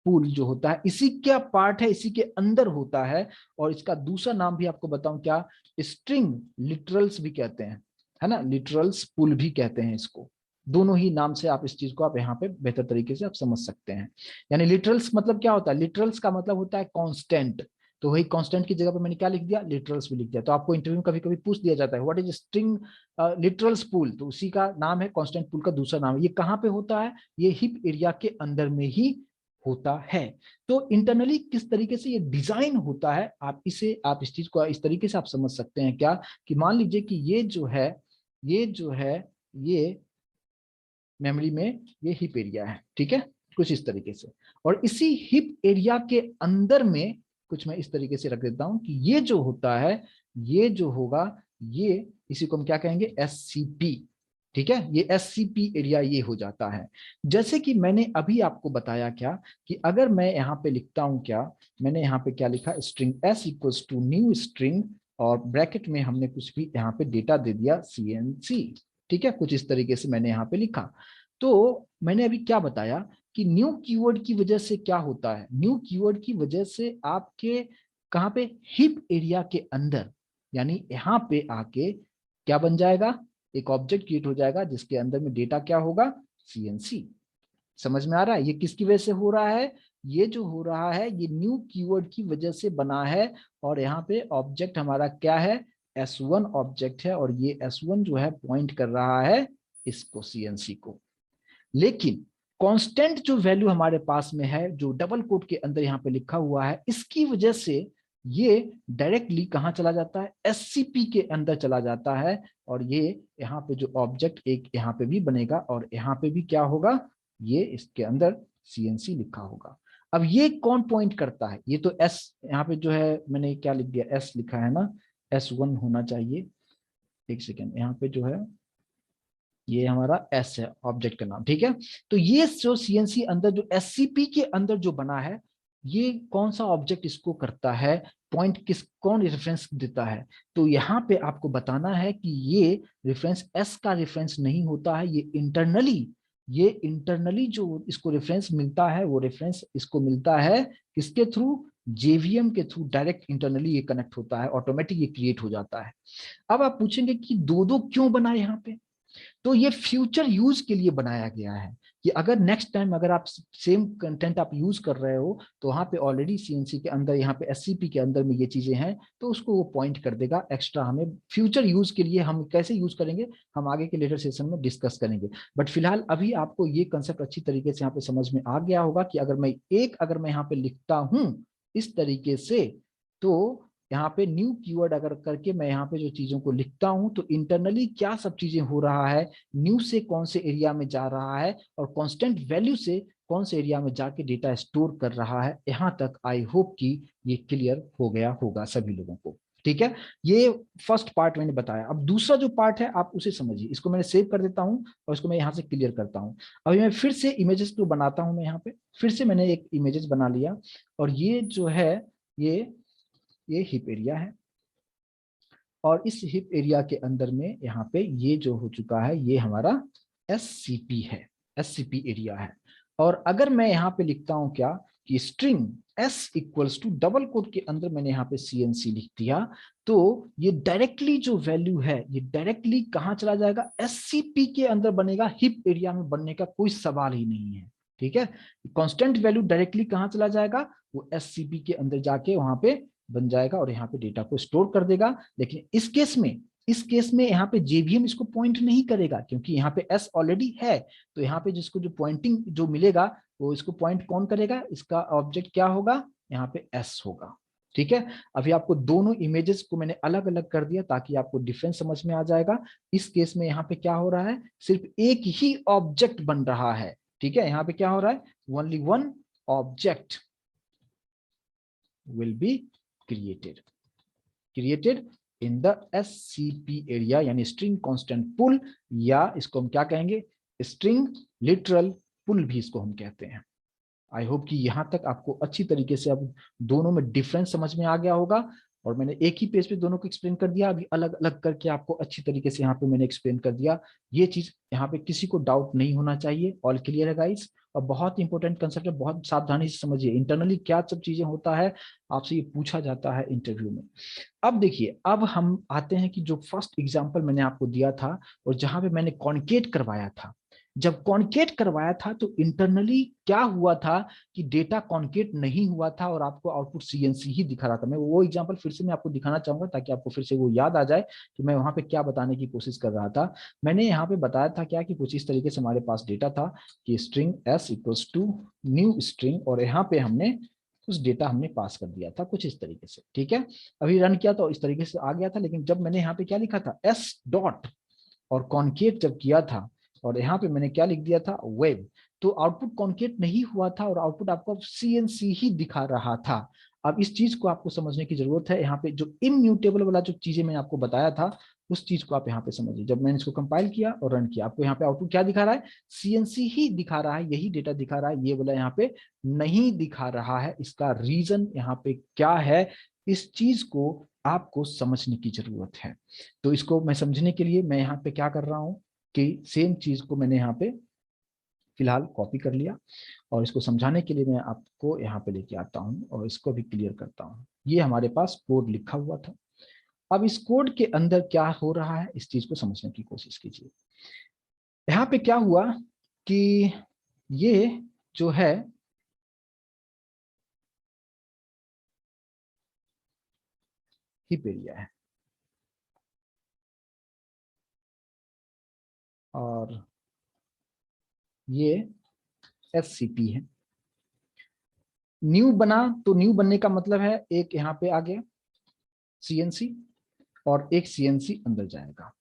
पूल जो होता है इसी क्या पार्ट है, इसी के अंदर होता है। और इसका दूसरा नाम भी आपको बताऊं क्या, स्ट्रिंग लिटरल्स भी कहते हैं, है ना, लिटरल्स पूल भी कहते हैं इसको। दोनों ही नाम से आप इस चीज को आप यहाँ पे बेहतर तरीके से आप समझ सकते हैं। यानी लिटरल्स मतलब क्या होता है, लिटरल्स का मतलब होता है कांस्टेंट। तो वही कांस्टेंट की जगह पे मैंने क्या लिख दिया, लिटरल्स भी लिख दिया। तो आपको इंटरव्यू में कभी कभी पूछ दिया जाता है what is string literals pool, तो उसी का नाम है कांस्टेंट पूल का दूसरा नाम है। ये कहाँ पे होता है, ये हिप एरिया के अंदर में ही होता है। तो इंटरनली किस तरीके से ये डिजाइन होता है, आप इस चीज को इस तरीके से आप समझ सकते हैं क्या, कि मान लीजिए कि ये मेमोरी में ये हिप एरिया है, ठीक है, कुछ इस तरीके से। और इसी हिप एरिया के अंदर में कुछ मैं इस तरीके से रख देता हूं कि ये जो होता है, ये जो होगा, ये इसी को हम क्या कहेंगे, एससीपी। ठीक है, ये एससीपी एरिया ये हो जाता है। जैसे कि मैंने अभी आपको बताया क्या, कि अगर मैं यहाँ पे लिखता हूं क्या, मैंने यहाँ पे क्या लिखा, string S equals to new string, और ब्रैकेट में हमने कुछ भी यहाँ पे डेटा दे दिया सीएनसी। ठीक है, कुछ इस तरीके से मैंने यहाँ पे लिखा। तो मैंने अभी क्या बताया कि न्यू कीवर्ड की वजह से क्या होता है, न्यू कीवर्ड की वजह से आपके कहाँ पे, हिप एरिया के अंदर, यानी यहाँ पे आके क्या बन जाएगा, एक ऑब्जेक्ट क्रिएट हो जाएगा जिसके अंदर में डेटा क्या होगा, सीएनसी। समझ में आ रहा है ये किसकी वजह से हो रहा है, ये जो हो रहा है ये न्यू कीवर्ड की वजह से बना है। और यहाँ पे ऑब्जेक्ट हमारा क्या है, S1 ऑब्जेक्ट है, और ये S1 जो है पॉइंट कर रहा है इसको, सीएनसी को। लेकिन कांस्टेंट जो वैल्यू हमारे पास में है, जो डबल कोट के अंदर यहाँ पे लिखा हुआ है, इसकी वजह से ये डायरेक्टली कहाँ चला जाता है, एससीपी के अंदर चला जाता है। और ये यहाँ पे जो ऑब्जेक्ट एक यहाँ पे भी बनेगा, और यहाँ पे भी क्या होगा, ये इसके अंदर सीएनसी लिखा होगा। अब ये कौन पॉइंट करता है, ये तो एस, यहाँ पे जो है मैंने क्या लिख दिया, एस लिखा है ना, S1 होना चाहिए। एक सेकेंड, यहाँ पे जो है ये हमारा एस है ऑब्जेक्ट का नाम, ठीक है। तो ये जो सीएनसी अंदर जो एससीपी के अंदर जो बना है, ये कौन सा ऑब्जेक्ट इसको करता है, पॉइंट किस, कौन रेफरेंस देता है। तो यहाँ पे आपको बताना है कि ये रेफरेंस एस का रेफरेंस नहीं होता है, ये इंटरनली जो इसको रेफरेंस मिलता है, वो रेफरेंस इसको मिलता है किसके थ्रू, जेवीएम के थ्रू। डायरेक्ट इंटरनली ये कनेक्ट होता है, ऑटोमेटिक ये क्रिएट हो जाता है। अब आप पूछेंगे कि दो दो क्यों बना यहाँ पे, तो ये फ्यूचर यूज के लिए बनाया गया है, कि अगर नेक्स्ट टाइम अगर आप सेम कंटेंट आप यूज कर रहे हो, तो वहां पे ऑलरेडी सीएनसी के अंदर, यहाँ पे एससीपी के अंदर में ये चीजें हैं, तो उसको वो पॉइंट कर देगा एक्स्ट्रा। हमें फ्यूचर यूज के लिए हम कैसे यूज करेंगे, हम आगे के लेटर सेशन में डिस्कस करेंगे। बट फिलहाल अभी आपको ये कंसेप्ट अच्छी तरीके से यहाँ पे समझ में आ गया होगा कि अगर मैं यहाँ पे लिखता हूं इस तरीके से, तो यहाँ पे न्यू कीवर्ड अगर करके मैं यहाँ पे जो चीजों को लिखता हूं, तो इंटरनली क्या सब चीजें हो रहा है, न्यू से कौन से एरिया में जा रहा है, और कांस्टेंट वैल्यू से कौन से एरिया में जाके डेटा स्टोर कर रहा है। यहाँ तक आई होप कि ये क्लियर हो गया होगा सभी लोगों को। ठीक है, ये फर्स्ट पार्ट मैंने बताया। अब दूसरा जो पार्ट है आप उसे समझिए, इसको मैंने सेव कर देता हूं और इसको मैं यहाँ से क्लियर करता हूं। अभी मैं फिर से इमेजेस को बनाता हूं, मैं यहाँ पे फिर से मैंने एक इमेजेस बना लिया, और ये जो है ये हिप एरिया है, और इस हिप एरिया के अंदर में यहाँ पे ये जो हो चुका है, ये हमारा एससीपी है, एससीपी एरिया है। और अगर मैं यहाँ पे लिखता हूँ क्या, कि string S equals to double quote के अंदर मैंने यहाँ पे सीएनसी लिख दिया, तो ये डायरेक्टली जो वैल्यू है, ये डायरेक्टली कहाँ चला जाएगा, एससीपी के अंदर बनेगा, हिप एरिया में बनने का कोई सवाल ही नहीं है। ठीक है, कांस्टेंट वैल्यू डायरेक्टली कहाँ चला जाएगा, वो एससीपी के अंदर जाके वहां पे बन जाएगा, और यहाँ पे डेटा को स्टोर कर देगा। लेकिन इस केस में यहाँ पे जेवीएम इसको पॉइंट नहीं करेगा, क्योंकि यहाँ पे एस ऑलरेडी है। तो यहाँ पे जिसको जो पॉइंटिंग जो मिलेगा, वो इसको पॉइंट कौन करेगा, इसका ऑब्जेक्ट क्या होगा, यहाँ पे एस होगा। ठीक है, अभी आपको दोनों इमेजेस को मैंने अलग अलग कर दिया ताकि आपको डिफरेंस समझ में आ जाएगा। इस केस में यहाँ पे क्या हो रहा है, सिर्फ एक ही ऑब्जेक्ट बन रहा है। ठीक है, यहाँ पे क्या हो रहा है, only one object will be created in the SCP area, यानी स्ट्रिंग कांस्टेंट पुल, या इसको हम क्या कहेंगे, स्ट्रिंग लिटरल पुल भी इसको हम कहते हैं। आई होप कि यहां तक आपको अच्छी तरीके से अब दोनों में डिफरेंस समझ में आ गया होगा। और मैंने एक ही पेज पे दोनों को एक्सप्लेन कर दिया, अभी अलग अलग करके आपको अच्छी तरीके से यहाँ पे मैंने एक्सप्लेन कर दिया। ये चीज यहाँ पे किसी को डाउट नहीं होना चाहिए, ऑल क्लियर है गाइस। और बहुत इंपॉर्टेंट कंसेप्ट है, बहुत सावधानी से समझिए। इंटरनली क्या सब चीजें होता है, आपसे ये पूछा जाता है इंटरव्यू में। अब देखिए, अब हम आते हैं कि जो फर्स्ट एग्जांपल मैंने आपको दिया था और जहां पे मैंने कॉन्केट करवाया था, जब कॉन्केट करवाया था तो इंटरनली क्या हुआ था कि डेटा कॉन्केट नहीं हुआ था और आपको आउटपुट सीएनसी ही दिखा रहा था। मैं वो एग्जांपल फिर से मैं आपको दिखाना चाहूंगा ताकि आपको फिर से वो याद आ जाए कि मैं वहां पे क्या बताने की कोशिश कर रहा था। मैंने यहाँ पे बताया था क्या कि कुछ इस तरीके से हमारे पास डेटा था कि string S equals to new string, और यहाँ पे हमने उस डेटा हमने पास कर दिया था कुछ इस तरीके से, ठीक है। अभी रन किया तो इस तरीके से आ गया था, लेकिन जब मैंने यहाँ पे क्या लिखा था एस डॉट और कॉन्केट जब किया था और यहाँ पे मैंने क्या लिख दिया था वेब, तो आउटपुट कॉन्केट नहीं हुआ था और आउटपुट आपको सीएनसी ही दिखा रहा था। अब इस चीज को आपको समझने की जरूरत है। यहाँ पे जो इम्यूटेबल वाला जो चीजें मैंने आपको बताया था उस चीज को आप यहाँ पे समझिए। जब मैंने इसको कंपाइल किया और रन किया, आपको यहाँ पे आउटपुट क्या दिखा रहा है, सीएनसी ही दिखा रहा है, यही डेटा दिखा रहा है, ये वाला यहाँ पे नहीं दिखा रहा है। इसका रीजन यहाँ पे क्या है, इस चीज को आपको समझने की जरूरत है। तो इसको मैं समझने के लिए मैं यहाँ पे क्या कर रहा हूँ कि सेम चीज को मैंने यहाँ पे फिलहाल कॉपी कर लिया और इसको समझाने के लिए मैं आपको यहाँ पे लेके आता हूँ और इसको भी क्लियर करता हूँ। ये हमारे पास कोड लिखा हुआ था। अब इस कोड के अंदर क्या हो रहा है इस चीज को समझने की कोशिश कीजिए। यहाँ पे क्या हुआ कि ये जो है हिप एरिया है और ये एससीपी है। न्यू बना तो न्यू बनने का मतलब है एक यहाँ पे आ गया सीएनसी और एक सीएनसी अंदर जाएगा,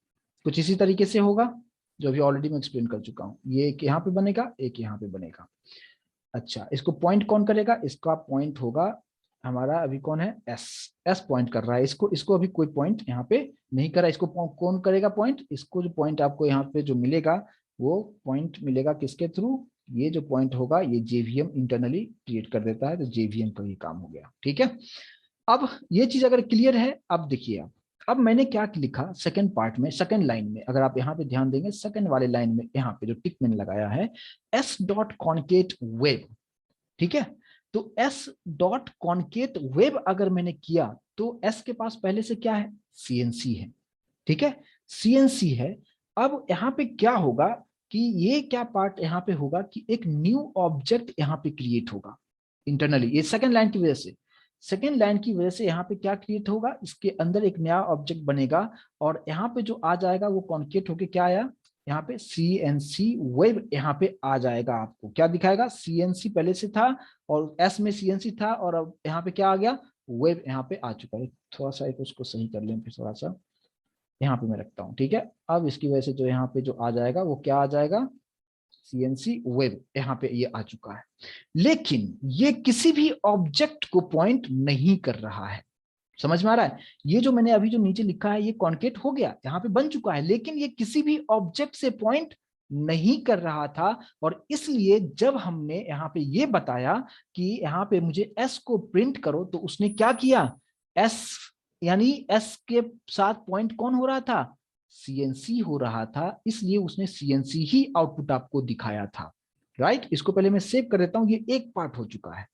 कुछ इसी तरीके से होगा जो अभी ऑलरेडी मैं एक्सप्लेन कर चुका हूँ। ये एक यहाँ पे बनेगा, एक यहाँ पे बनेगा। अच्छा, इसको पॉइंट कौन करेगा, इसका पॉइंट होगा हमारा अभी कौन है, एस। एस पॉइंट कर रहा है इसको, इसको अभी कोई पॉइंट यहाँ पे नहीं कर रहा है। इसको कौन करेगा पॉइंट, इसको जो पॉइंट आपको यहाँ पे जो मिलेगा वो पॉइंट मिलेगा किसके थ्रू, ये जो पॉइंट होगा ये जेवीएम इंटरनली क्रिएट कर देता है, तो जेवीएम का ये काम हो गया, ठीक है। अब ये चीज अगर क्लियर है, अब देखिए अब मैंने क्या लिखा सेकंड पार्ट में, सेकंड लाइन में, अगर आप यहाँ पे ध्यान देंगे सेकंड वाले लाइन में यहाँ पे जो टिक मैंने लगाया है एस डॉट कॉन्केट वेब, ठीक है। तो एस डॉट कॉन्केट वेब अगर मैंने किया तो एस के पास पहले से क्या है, सीएनसी है, ठीक है, सीएनसी है। अब यहाँ पे क्या होगा कि ये क्या पार्ट यहाँ पे होगा कि एक न्यू ऑब्जेक्ट यहाँ पे क्रिएट होगा इंटरनली, ये सेकंड लाइन की वजह से, सेकेंड लाइन की वजह से यहाँ पे क्या क्रिएट होगा, इसके अंदर एक नया ऑब्जेक्ट बनेगा और यहाँ पे जो आ जाएगा वो कॉन्केट होके क्या आया, यहाँ पे सीएनसी वेब यहाँ पे आ जाएगा। आपको क्या दिखाएगा, सीएनसी पहले से था और एस में सीएनसी था और अब यहाँ पे क्या आ गया, वेब यहाँ पे आ चुका है। थोड़ा सा एक उसको सही कर लें फिर थोड़ा सा, यहाँ पे मैं रखता हूँ, ठीक है। अब इसकी वजह से जो यहाँ पे जो आ जाएगा वो क्या आ जाएगा, सीएनसी वेब यहाँ पे ये आ चुका है। लेकिन ये किसी भी ऑब्जेक्ट को पॉइंट नहीं कर रहा है, समझ में आ रहा है। ये जो मैंने अभी जो नीचे लिखा है ये कॉन्केट हो गया, यहाँ पे बन चुका है, लेकिन ये किसी भी ऑब्जेक्ट से पॉइंट नहीं कर रहा था। और इसलिए जब हमने यहाँ पे ये बताया कि यहाँ पे मुझे एस को प्रिंट करो तो उसने क्या किया, एस यानी एस के साथ पॉइंट कौन हो रहा था, सीएनसी हो रहा था, इसलिए उसने सीएनसी ही आउटपुट आपको दिखाया था, राइट। इसको पहले मैं सेव कर देता हूं, ये एक पार्ट हो चुका है।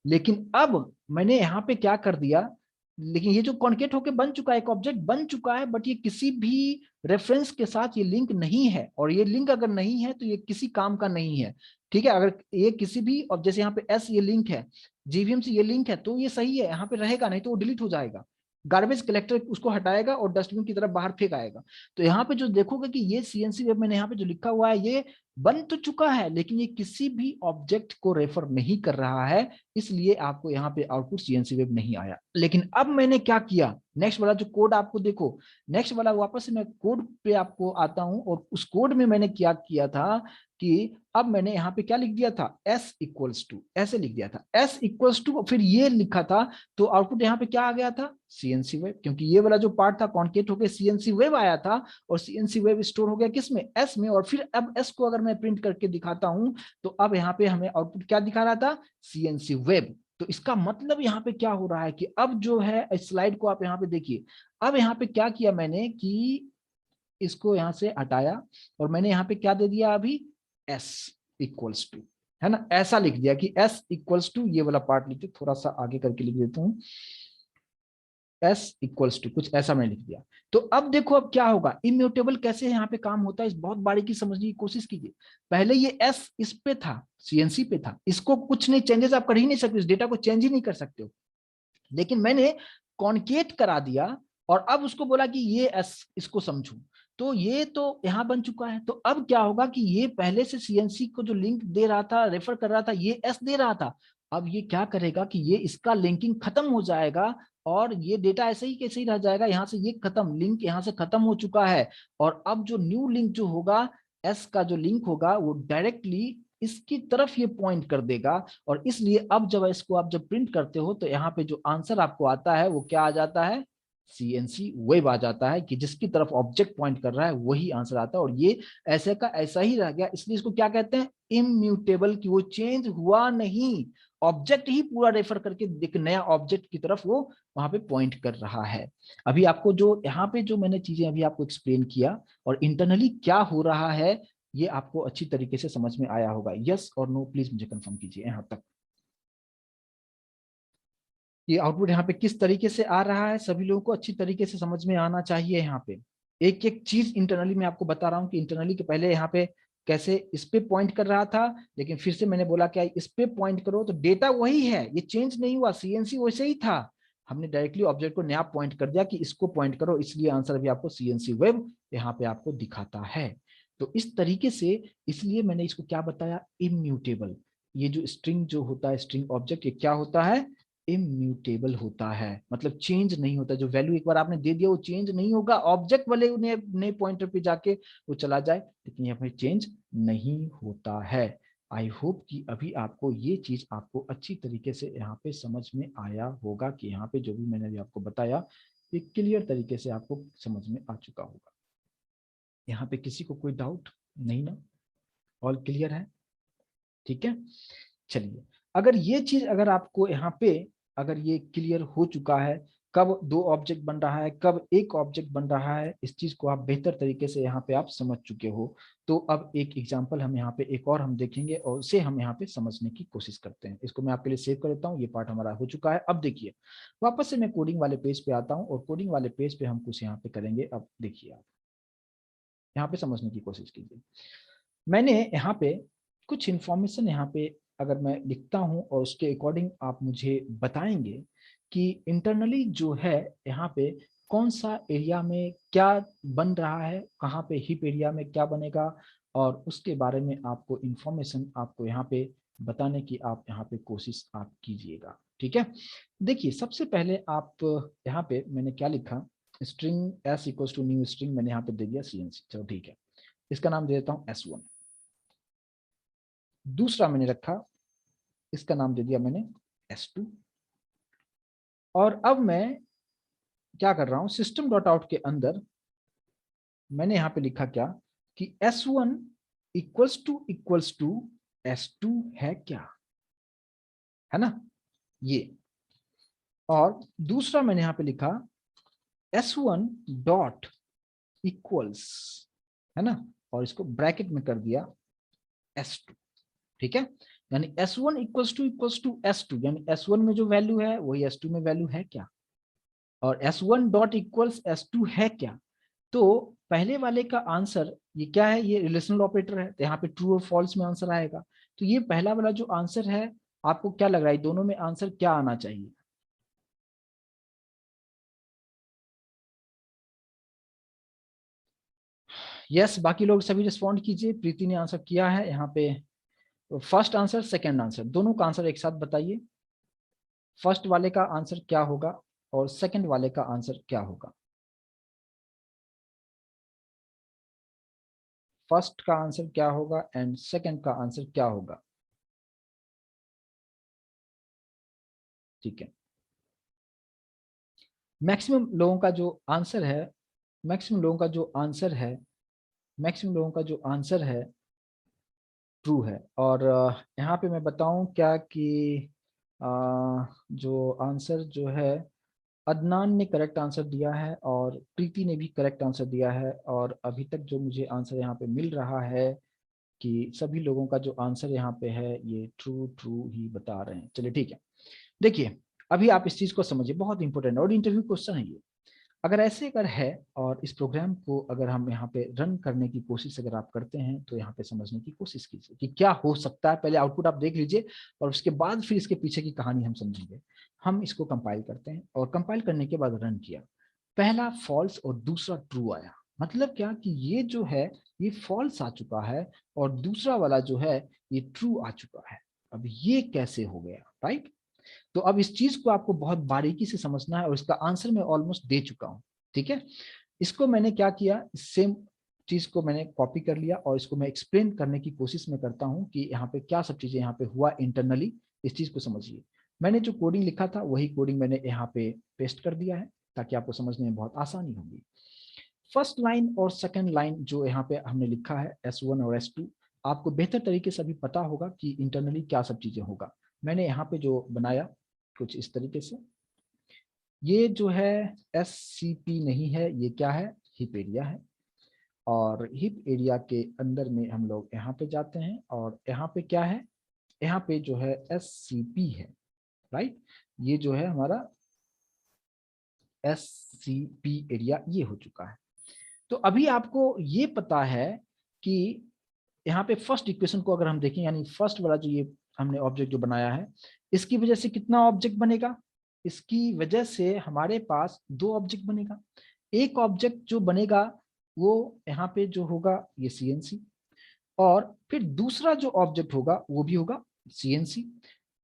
लेकिन अब मैंने यहाँ पे क्या कर दिया, लेकिन ये जो कॉन्केट होके बन चुका है, एक ऑब्जेक्ट बन चुका है, बट ये किसी भी रेफरेंस के साथ ये लिंक नहीं है, और ये लिंक अगर नहीं है तो ये किसी काम का नहीं है, ठीक है। अगर ये किसी भी, और जैसे यहाँ पे एस ये लिंक है, जीवीएम से ये लिंक है, तो ये सही है, यहाँ पे रहेगा, नहीं तो वो डिलीट हो जाएगा, गार्बेज कलेक्टर उसको हटाएगा और डस्टबिन की तरफ बाहर फेंक आएगा। तो यहाँ पे जो देखोगे कि ये सीएनसी वेब मैंने यहाँ पे जो लिखा हुआ है ये बन तो चुका है, लेकिन ये किसी भी ऑब्जेक्ट को रेफर नहीं कर रहा है, इसलिए आपको यहाँ पे आउटपुट सीएनसी वेब नहीं आया। लेकिन अब मैंने क्या किया, नेक्स्ट वाला जो कोड आपको देखो, नेक्स्ट वाला वापस से मैं कोड पे आपको आता हूं, और उस कोड में मैंने क्या किया था कि अब मैंने यहाँ पे क्या लिख दिया था, एस इक्वल्स टू, ऐसे लिख दिया था एस इक्वल्स टू, फिर ये लिखा था, तो आउटपुट यहाँ पे क्या आ गया था, सीएनसी वेब, क्योंकि ये वाला जो पार्ट था कॉन्केट होकर सीएनसी वेब आया था, और सीएनसी वेब स्टोर हो गया किस में, एस में। और फिर अब एस को अगर मैं प्रिंट करके दिखाता हूं तो अब यहाँ पे हमें आउटपुट क्या दिखा रहा था, सीएनसी वेब। तो इसका मतलब यहाँ पे क्या हो रहा है कि अब जो है स्लाइड को आप यहाँ पे देखिए, अब यहाँ पे क्या किया मैंने कि इसको यहाँ से हटाया और मैंने यहाँ पे क्या दे दिया अभी, एस इक्वल्स टू, है ना, ऐसा लिख दिया कि s इक्वल्स टू, ये वाला पार्ट लिखते, थोड़ा सा आगे करके लिख देता हूँ, s इक्वल्स टू, कुछ ऐसा मैंने लिख दिया। तो अब देखो अब क्या होगा, इम्यूटेबल कैसे यहाँ पे काम होता है, इस बहुत बारीकी समझने की कोशिश कीजिए। पहले ये s इस पे था, सीएनसी पे था, इसको कुछ नहीं, चेंजेस आप कर ही नहीं सकते, इस डेटा को चेंज ही नहीं कर सकते हो। लेकिन मैंने कॉन्केट करा दिया और अब उसको बोला कि ये एस, इसको समझू, तो ये तो यहां बन चुका है। तो अब क्या होगा कि ये पहले से सीएनसी को जो लिंक दे रहा था, रेफर कर रहा था, ये एस दे रहा था। अब ये क्या करेगा कि ये इसका लिंकिंग खत्म हो जाएगा और ये डेटा ऐसे ही कैसे ही रह जाएगा, यहां से ये खत्म, लिंक यहां से खत्म हो चुका है। और अब जो न्यू लिंक जो होगा, एस का जो लिंक होगा, वो डायरेक्टली इसकी तरफ ये पॉइंट कर देगा। और इसलिए अब जब इसको आप जब प्रिंट करते हो तो यहाँ पे जो आंसर आपको आता है वो क्या आ जाता है, सीएनसी वेब आ जाता है, कि जिसकी तरफ ऑब्जेक्ट पॉइंट कर रहा है वही आंसर आता है। और ये ऐसे का ऐसा ही रह गया, इसलिए इसको क्या कहते हैं, इम्यूटेबल, कि वो चेंज हुआ नहीं, ऑब्जेक्ट ही पूरा रेफर करके एक नया ऑब्जेक्ट की तरफ वो वहां पे पॉइंट कर रहा है। अभी आपको जो यहाँ पे जो मैंने चीजें अभी आपको एक्सप्लेन किया और इंटरनली क्या हो रहा है, ये आपको अच्छी तरीके से समझ में आया होगा। यस और नो प्लीज मुझे कंफर्म कीजिए यहां तक। ये आउटपुट यहाँ पे किस तरीके से आ रहा है, सभी लोगों को अच्छी तरीके से समझ में आना चाहिए। यहाँ पे एक एक चीज इंटरनली मैं आपको बता रहा हूँ कि इंटरनली के पहले यहाँ पे कैसे इस पे पॉइंट कर रहा था, लेकिन फिर से मैंने बोला क्या इस पे पॉइंट करो, तो डेटा वही है, ये चेंज नहीं हुआ, सीएनसी वैसे ही था। हमने डायरेक्टली ऑब्जेक्ट को नया पॉइंट कर दिया कि इसको पॉइंट करो, इसलिए आंसर भी आपको सीएनसी वेब यहाँ पे आपको दिखाता है। तो इस तरीके से, इसलिए मैंने इसको क्या बताया, इम्यूटेबल। ये जो स्ट्रिंग जो होता है, स्ट्रिंग ऑब्जेक्ट, ये क्या होता है, इम्यूटेबल होता है, मतलब चेंज नहीं होता। जो वैल्यू एक बार आपने दे दिया वो चेंज नहीं होगा, ऑब्जेक्ट वाले नए पॉइंटर पे जाके वो चला जाए, लेकिन यहाँ पे चेंज नहीं होता है। आई होप कि अभी आपको ये चीज आपको अच्छी तरीके से यहाँ पे समझ में आया होगा, कि यहाँ पे जो भी मैंने अभी आपको बताया ये क्लियर तरीके से आपको समझ में आ चुका होगा। यहाँ पे किसी को कोई डाउट नहीं ना, ऑल क्लियर है, ठीक है। चलिए, अगर ये चीज अगर आपको यहाँ पे अगर ये क्लियर हो चुका है, कब दो ऑब्जेक्ट बन रहा है, कब एक ऑब्जेक्ट बन रहा है, इस चीज को आप बेहतर तरीके से यहाँ पे आप समझ चुके हो। तो अब एक एग्जांपल हम यहाँ पे एक और हम देखेंगे और उसे हम यहाँ पे समझने की कोशिश करते हैं। इसको मैं आपके लिए सेव कर देता हूँ, ये पार्ट हमारा हो चुका है। अब देखिए, वापस से मैं कोडिंग वाले पेज पे आता हूँ और कोडिंग वाले पेज पे हम कुछ यहाँ पे करेंगे। अब देखिए, आप यहाँ पे समझने की कोशिश कीजिए। मैंने यहाँ पे कुछ इंफॉर्मेशन यहाँ पे अगर मैं लिखता हूँ और उसके अकॉर्डिंग आप मुझे बताएंगे कि इंटरनली जो है यहाँ पे कौन सा एरिया में क्या बन रहा है, कहाँ पे हिप एरिया में क्या बनेगा, और उसके बारे में आपको इंफॉर्मेशन आपको यहाँ पे बताने की आप यहाँ पे कोशिश आप कीजिएगा, ठीक है। देखिए, सबसे पहले आप यहाँ पे मैंने क्या लिखा, string S equals to new string मैंने यहाँ पे दे दिया सीएनसी, चलो ठीक है, इसका नाम दे देता हूँ S1। दूसरा मैंने रखा, इसका नाम दे दिया मैंने S2। और अब मैं क्या कर रहा हूं, सिस्टम डॉट आउट के अंदर मैंने यहां पे लिखा क्या, कि S1 इक्वल्स टू S2 है क्या, है ना, ये। और दूसरा मैंने यहां पे लिखा S1 डॉट इक्वल्स, है ना, और इसको ब्रैकेट में कर दिया S2, ठीक है। यानी S1 इक्वल्स टू S2, यानी S1 में जो वैल्यू है वही S2 में वैल्यू है क्या, और S1 डॉट इक्वल्स S2 है क्या। तो पहले वाले का आंसर ये क्या है, ये रिलेशनल ऑपरेटर है, तो यहाँ पे ट्रू और फॉल्स में आंसर आएगा। तो ये पहला वाला जो आंसर है, आपको क्या लग रहा है दोनों में आंसर क्या आना चाहिए, यस, बाकी लोग सभी रिस्पॉन्ड कीजिए। प्रीति ने आंसर किया है यहाँ पे, फर्स्ट आंसर सेकंड आंसर दोनों का आंसर एक साथ बताइए, फर्स्ट वाले का आंसर क्या होगा और सेकंड वाले का आंसर क्या होगा। फर्स्ट का आंसर क्या होगा एंड सेकंड का आंसर क्या होगा, ठीक है। मैक्सिमम लोगों का जो आंसर है, मैक्सिमम लोगों का जो आंसर है, मैक्सिमम लोगों का जो आंसर है ट्रू है। और यहाँ पे मैं बताऊं क्या कि अ, जो आंसर जो है, अदनान ने करेक्ट आंसर दिया है और प्रीति ने भी करेक्ट आंसर दिया है। और अभी तक जो मुझे आंसर यहाँ पे मिल रहा है कि सभी लोगों का जो आंसर यहाँ पे है ये ट्रू ट्रू ही बता रहे हैं। चलिए ठीक है, देखिए अभी आप इस चीज को समझिए, बहुत इंपॉर्टेंट और इंटरव्यू क्वेश्चन है ये। अगर ऐसे अगर है और इस प्रोग्राम को अगर हम यहाँ पे रन करने की कोशिश अगर आप करते हैं तो यहाँ पे समझने की कोशिश कीजिए कि क्या हो सकता है। पहले आउटपुट आप देख लीजिए और उसके बाद फिर इसके पीछे की कहानी हम समझेंगे। हम इसको कंपाइल करते हैं और कंपाइल करने के बाद रन किया, पहला फॉल्स और दूसरा ट्रू आया। मतलब क्या कि ये जो है ये फॉल्स आ चुका है और दूसरा वाला जो है ये ट्रू आ चुका है। अब ये कैसे हो गया, राइट? तो अब इस चीज को आपको बहुत बारीकी से समझना है और इसका आंसर मैं ऑलमोस्ट दे चुका हूं, ठीक है। इसको मैंने क्या किया, सेम चीज को मैंने कॉपी कर लिया और इसको मैं एक्सप्लेन करने की कोशिश में करता हूं कि यहाँ पे क्या सब चीजें यहाँ पे हुआ इंटरनली। इस चीज को समझिए, मैंने जो कोडिंग लिखा था वही कोडिंग मैंने यहाँ पे पेस्ट कर दिया है ताकि आपको समझने में बहुत आसानी होगी। फर्स्ट लाइन और सेकंड लाइन जो यहाँ पे हमने लिखा है S1 और S2, आपको बेहतर तरीके से अभी पता होगा कि इंटरनली क्या सब चीजें होगा। मैंने यहाँ पे जो बनाया कुछ इस तरीके से, ये जो है SCP नहीं है, ये क्या है, हिप एरिया है। और हिप एरिया के अंदर में हम लोग यहाँ पे जाते हैं और यहाँ पे क्या है, यहाँ पे जो है SCP है, राइट। ये जो है हमारा SCP एरिया ये हो चुका है। तो अभी आपको ये पता है कि यहाँ पे फर्स्ट इक्वेशन को अगर हम देखें, यानी फर्स्ट वाला जो ये हमने ऑब्जेक्ट जो बनाया है, इसकी वजह से कितना ऑब्जेक्ट बनेगा, इसकी वजह से हमारे पास दो ऑब्जेक्ट बनेगा। एक ऑब्जेक्ट जो बनेगा वो यहाँ पे जो होगा ये CNC, और फिर दूसरा जो ऑब्जेक्ट होगा वो भी होगा CNC।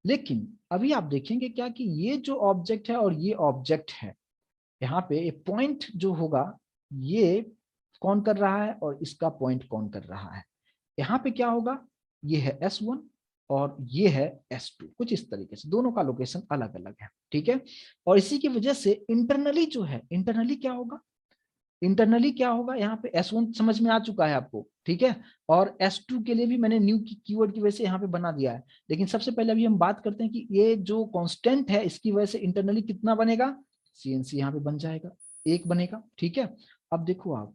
लेकिन अभी आप देखेंगे क्या कि ये जो ऑब्जेक्ट है और ये ऑब्जेक्ट है, यहाँ पे पॉइंट जो होगा ये कौन कर रहा है और इसका पॉइंट कौन कर रहा है। यहाँ पे क्या होगा, ये है S1 और ये है S2, कुछ इस तरीके से दोनों का लोकेशन अलग अलग है, ठीक है। और इसी की वजह से इंटरनली जो है, इंटरनली क्या होगा, इंटरनली क्या होगा, यहाँ पे S1 समझ में आ चुका है आपको, ठीक है। और S2 के लिए भी मैंने न्यू की कीवर्ड की वजह से यहाँ पे बना दिया है। लेकिन सबसे पहले अभी हम बात करते हैं कि ये जो कांस्टेंट है इसकी वजह से इंटरनली कितना बनेगा, CNC यहाँ पे बन जाएगा, एक बनेगा, ठीक है। अब देखो आप,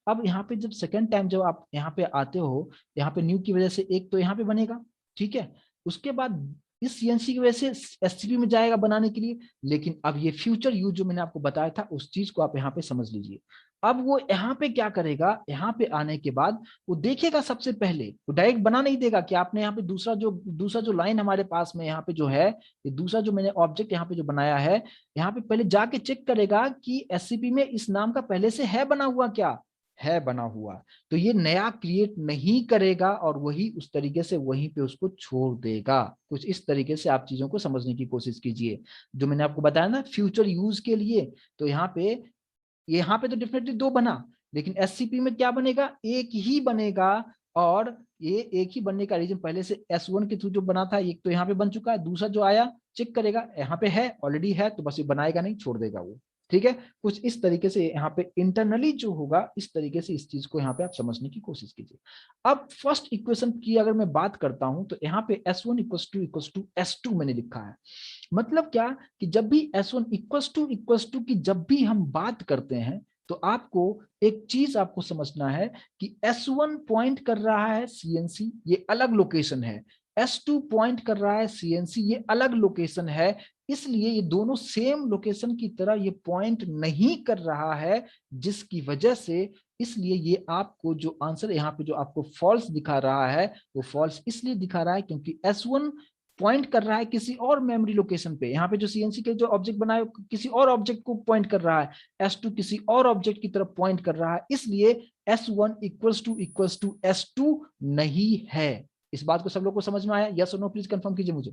अब यहाँ पे जब सेकेंड टाइम जब आप यहाँ पे आते हो, यहाँ पे न्यू की वजह से एक तो यहाँ पे बनेगा, ठीक है। उसके बाद इस CNC की वजह से SCP में जाएगा बनाने के लिए। लेकिन अब ये फ्यूचर यूज जो मैंने आपको बताया था उस चीज को आप यहाँ पे समझ लीजिए। अब वो यहाँ पे क्या करेगा, यहाँ पे आने के बाद वो देखेगा सबसे पहले, वो डायरेक्ट बना नहीं देगा कि आपने यहाँ पे दूसरा जो लाइन हमारे पास में यहाँ पे जो है, ये दूसरा जो मैंने ऑब्जेक्ट यहाँ पे जो बनाया है, यहाँ पे पहले जाके चेक करेगा कि SCP में इस नाम का पहले से है बना हुआ, क्या है बना हुआ। तो ये नया क्रिएट नहीं करेगा और वही उस तरीके से वहीं पे उसको छोड़ देगा। कुछ इस तरीके से आप चीजों को समझने की कोशिश कीजिए जो मैंने आपको बताया ना फ्यूचर यूज के लिए। तो यहाँ पे तो डेफिनेटली दो बना, लेकिन SCP में क्या बनेगा, एक ही बनेगा। और ये एक ही बनने का रीजन पहले से S1 के थ्रू जो बना था, एक तो यहाँ पे बन चुका है, दूसरा जो आया चेक करेगा यहाँ पे है, ऑलरेडी है, तो बस ये बनाएगा नहीं, छोड़ देगा वो, ठीक है। कुछ इस तरीके से यहाँ पे इंटरनली जो होगा, इस तरीके से इस चीज को यहाँ पे आप समझने की कोशिश कीजिए। अब फर्स्ट इक्वेशन की अगर मैं बात करता हूं तो यहाँ पे S1 = S2 मैंने लिखा है। मतलब क्या कि जब भी S1 = की जब भी हम बात करते हैं तो आपको एक चीज आपको समझना है कि S1 पॉइंट कर रहा है CNC, ये अलग लोकेशन है। S2 पॉइंट कर रहा है CNC, ये अलग लोकेशन है। इसलिए ये दोनों सेम लोकेशन की तरह ये पॉइंट नहीं कर रहा है, जिसकी वजह से इसलिए ये आपको जो आंसर यहाँ पे जो आपको फॉल्स दिखा रहा है वो फॉल्स इसलिए दिखा रहा है क्योंकि S1 पॉइंट कर रहा है किसी और मेमोरी लोकेशन पे। यहाँ पे जो CNC के जो ऑब्जेक्ट बनाए किसी और ऑब्जेक्ट को पॉइंट कर रहा है, S2 किसी और ऑब्जेक्ट की तरफ पॉइंट कर रहा है, इसलिए S1 = S2 नहीं है। इस बात को सब लोग को समझ में आया? यस और नो प्लीज कंफर्म कीजिए मुझे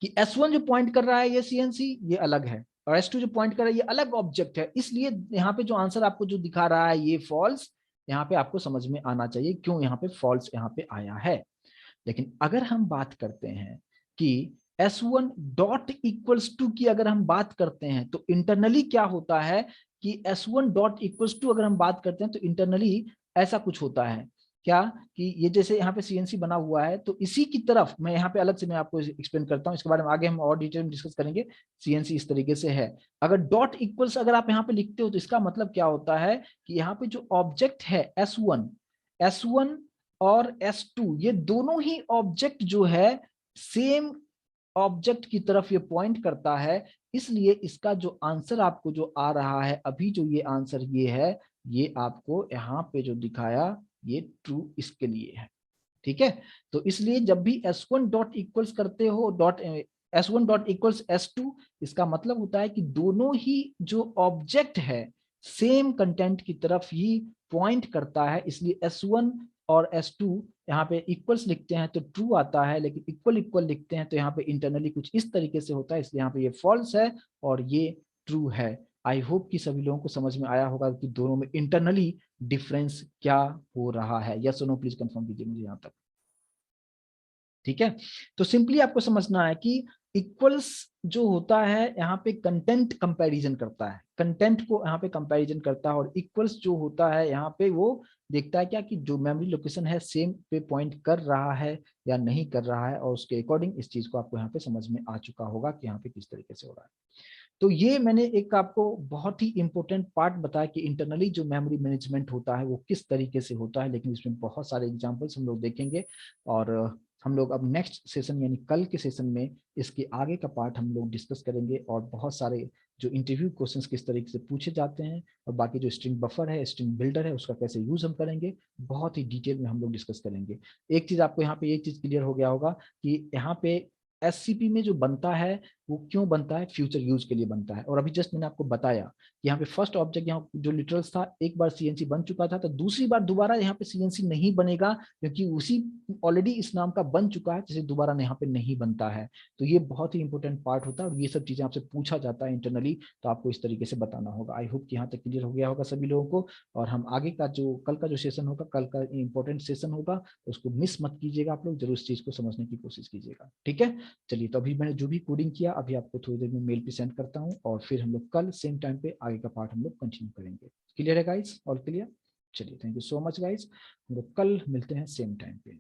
कि S1 जो पॉइंट कर रहा है ये CNC ये अलग है, और S2 जो पॉइंट कर रहा है ये अलग ऑब्जेक्ट है। इसलिए यहाँ पे जो आंसर आपको जो दिखा रहा है ये फॉल्स, यहाँ पे आपको समझ में आना चाहिए क्यों यहाँ पे फॉल्स यहाँ पे आया है। लेकिन अगर हम बात करते हैं कि S1 डॉट इक्वल्स टू की अगर हम बात करते हैं तो इंटरनली क्या होता है कि S1 डॉट इक्वल्स टू अगर हम बात करते हैं तो इंटरनली ऐसा कुछ होता है क्या कि ये जैसे यहाँ पे CNC बना हुआ है तो इसी की तरफ मैं यहाँ पे अलग से मैं आपको एक्सप्लेन करता हूँ, इसके बारे में आगे हम और डिटेल में डिस्कस करेंगे। CNC इस तरीके से है। अगर डॉट इक्वल्स अगर आप यहाँ पे लिखते हो तो इसका मतलब क्या होता है कि यहाँ पे जो ऑब्जेक्ट है S1 और S2 ये दोनों ही ऑब्जेक्ट जो है सेम ऑब्जेक्ट की तरफ ये पॉइंट करता है, इसलिए इसका जो आंसर आपको जो आ रहा है अभी, जो ये आंसर ये है, ये आपको यहाँ पे जो दिखाया ये ट्रू इसके लिए है। ठीक है, तो इसलिए जब भी S1 डॉट इक्वल्स करते हो dot S1 dot equals S2, इसका मतलब होता है कि दोनों ही जो ऑब्जेक्ट है सेम कंटेंट की तरफ ही पॉइंट करता है, इसलिए S1 और S2 यहाँ पे इक्वल्स लिखते हैं तो ट्रू आता है, लेकिन इक्वल इक्वल लिखते हैं तो यहाँ पे इंटरनली कुछ इस तरीके से होता है, इसलिए यहाँ पे ये फॉल्स है और ये ट्रू है। आई होप कि सभी लोगों को समझ में आया होगा कि दोनों में इंटरनली डिफरेंस क्या हो रहा है। यस और नो प्लीज कंफर्म कीजिए मुझे यहाँ तक। ठीक है, तो सिंपली आपको समझना है कि इक्वल्स जो होता है यहाँ पे कंटेंट कंपैरिजन करता है, कंटेंट को यहाँ पे कंपैरिजन करता है, और इक्वल्स जो होता है यहाँ पे वो देखता है क्या कि जो मेमोरी लोकेशन है सेम पे पॉइंट कर रहा है या नहीं कर रहा है, और उसके अकॉर्डिंग इस चीज को आपको यहाँ पे समझ में आ चुका होगा कि यहाँ पे किस तरीके से हो रहा है। तो ये मैंने एक आपको बहुत ही इंपॉर्टेंट पार्ट बताया कि इंटरनली जो मेमोरी मैनेजमेंट होता है वो किस तरीके से होता है, लेकिन इसमें बहुत सारे एग्जांपल्स हम लोग देखेंगे, और हम लोग अब नेक्स्ट सेशन यानी कल के सेशन में इसके आगे का पार्ट हम लोग डिस्कस करेंगे, और बहुत सारे जो इंटरव्यू क्वेश्चंस किस तरीके से पूछे जाते हैं, और बाकी जो स्ट्रिंग बफर है, स्ट्रिंग बिल्डर है, उसका कैसे यूज हम करेंगे, बहुत ही डिटेल में हम लोग डिस्कस करेंगे। एक चीज आपको यहाँ पे एक चीज क्लियर हो गया होगा कि यहाँ पे एससीपी में जो बनता है वो क्यों बनता है, फ्यूचर यूज के लिए बनता है। और अभी जस्ट मैंने आपको बताया कि यहाँ पे फर्स्ट ऑब्जेक्ट यहाँ जो लिटरल्स था एक बार सीएनसी बन चुका था, तो दूसरी बार दोबारा यहाँ पे सीएनसी नहीं बनेगा, क्योंकि उसी ऑलरेडी इस नाम का बन चुका है, जिसे दोबारा यहाँ पे नहीं बनता है। तो ये बहुत ही इंपॉर्टेंट पार्ट होता है, और ये सब चीजें आपसे पूछा जाता है इंटरनली, तो आपको इस तरीके से बताना होगा। आई होप कि यहाँ तक क्लियर हो गया होगा सभी लोगों को। और हम आगे का जो कल का जो सेशन होगा, कल का इंपॉर्टेंट सेशन होगा, उसको मिस मत कीजिएगा, आप लोग जरूर इस चीज को समझने की कोशिश कीजिएगा। ठीक है, चलिए, तो अभी मैंने जो भी कोडिंग किया अभी आपको थोड़ी देर में मेल पे सेंड करता हूँ, और फिर हम लोग कल सेम टाइम पे आगे का पार्ट हम लोग कंटिन्यू करेंगे। क्लियर है गाइस? All clear? चलिए, thank you so much guys, हम लोग कल मिलते हैं सेम टाइम पे।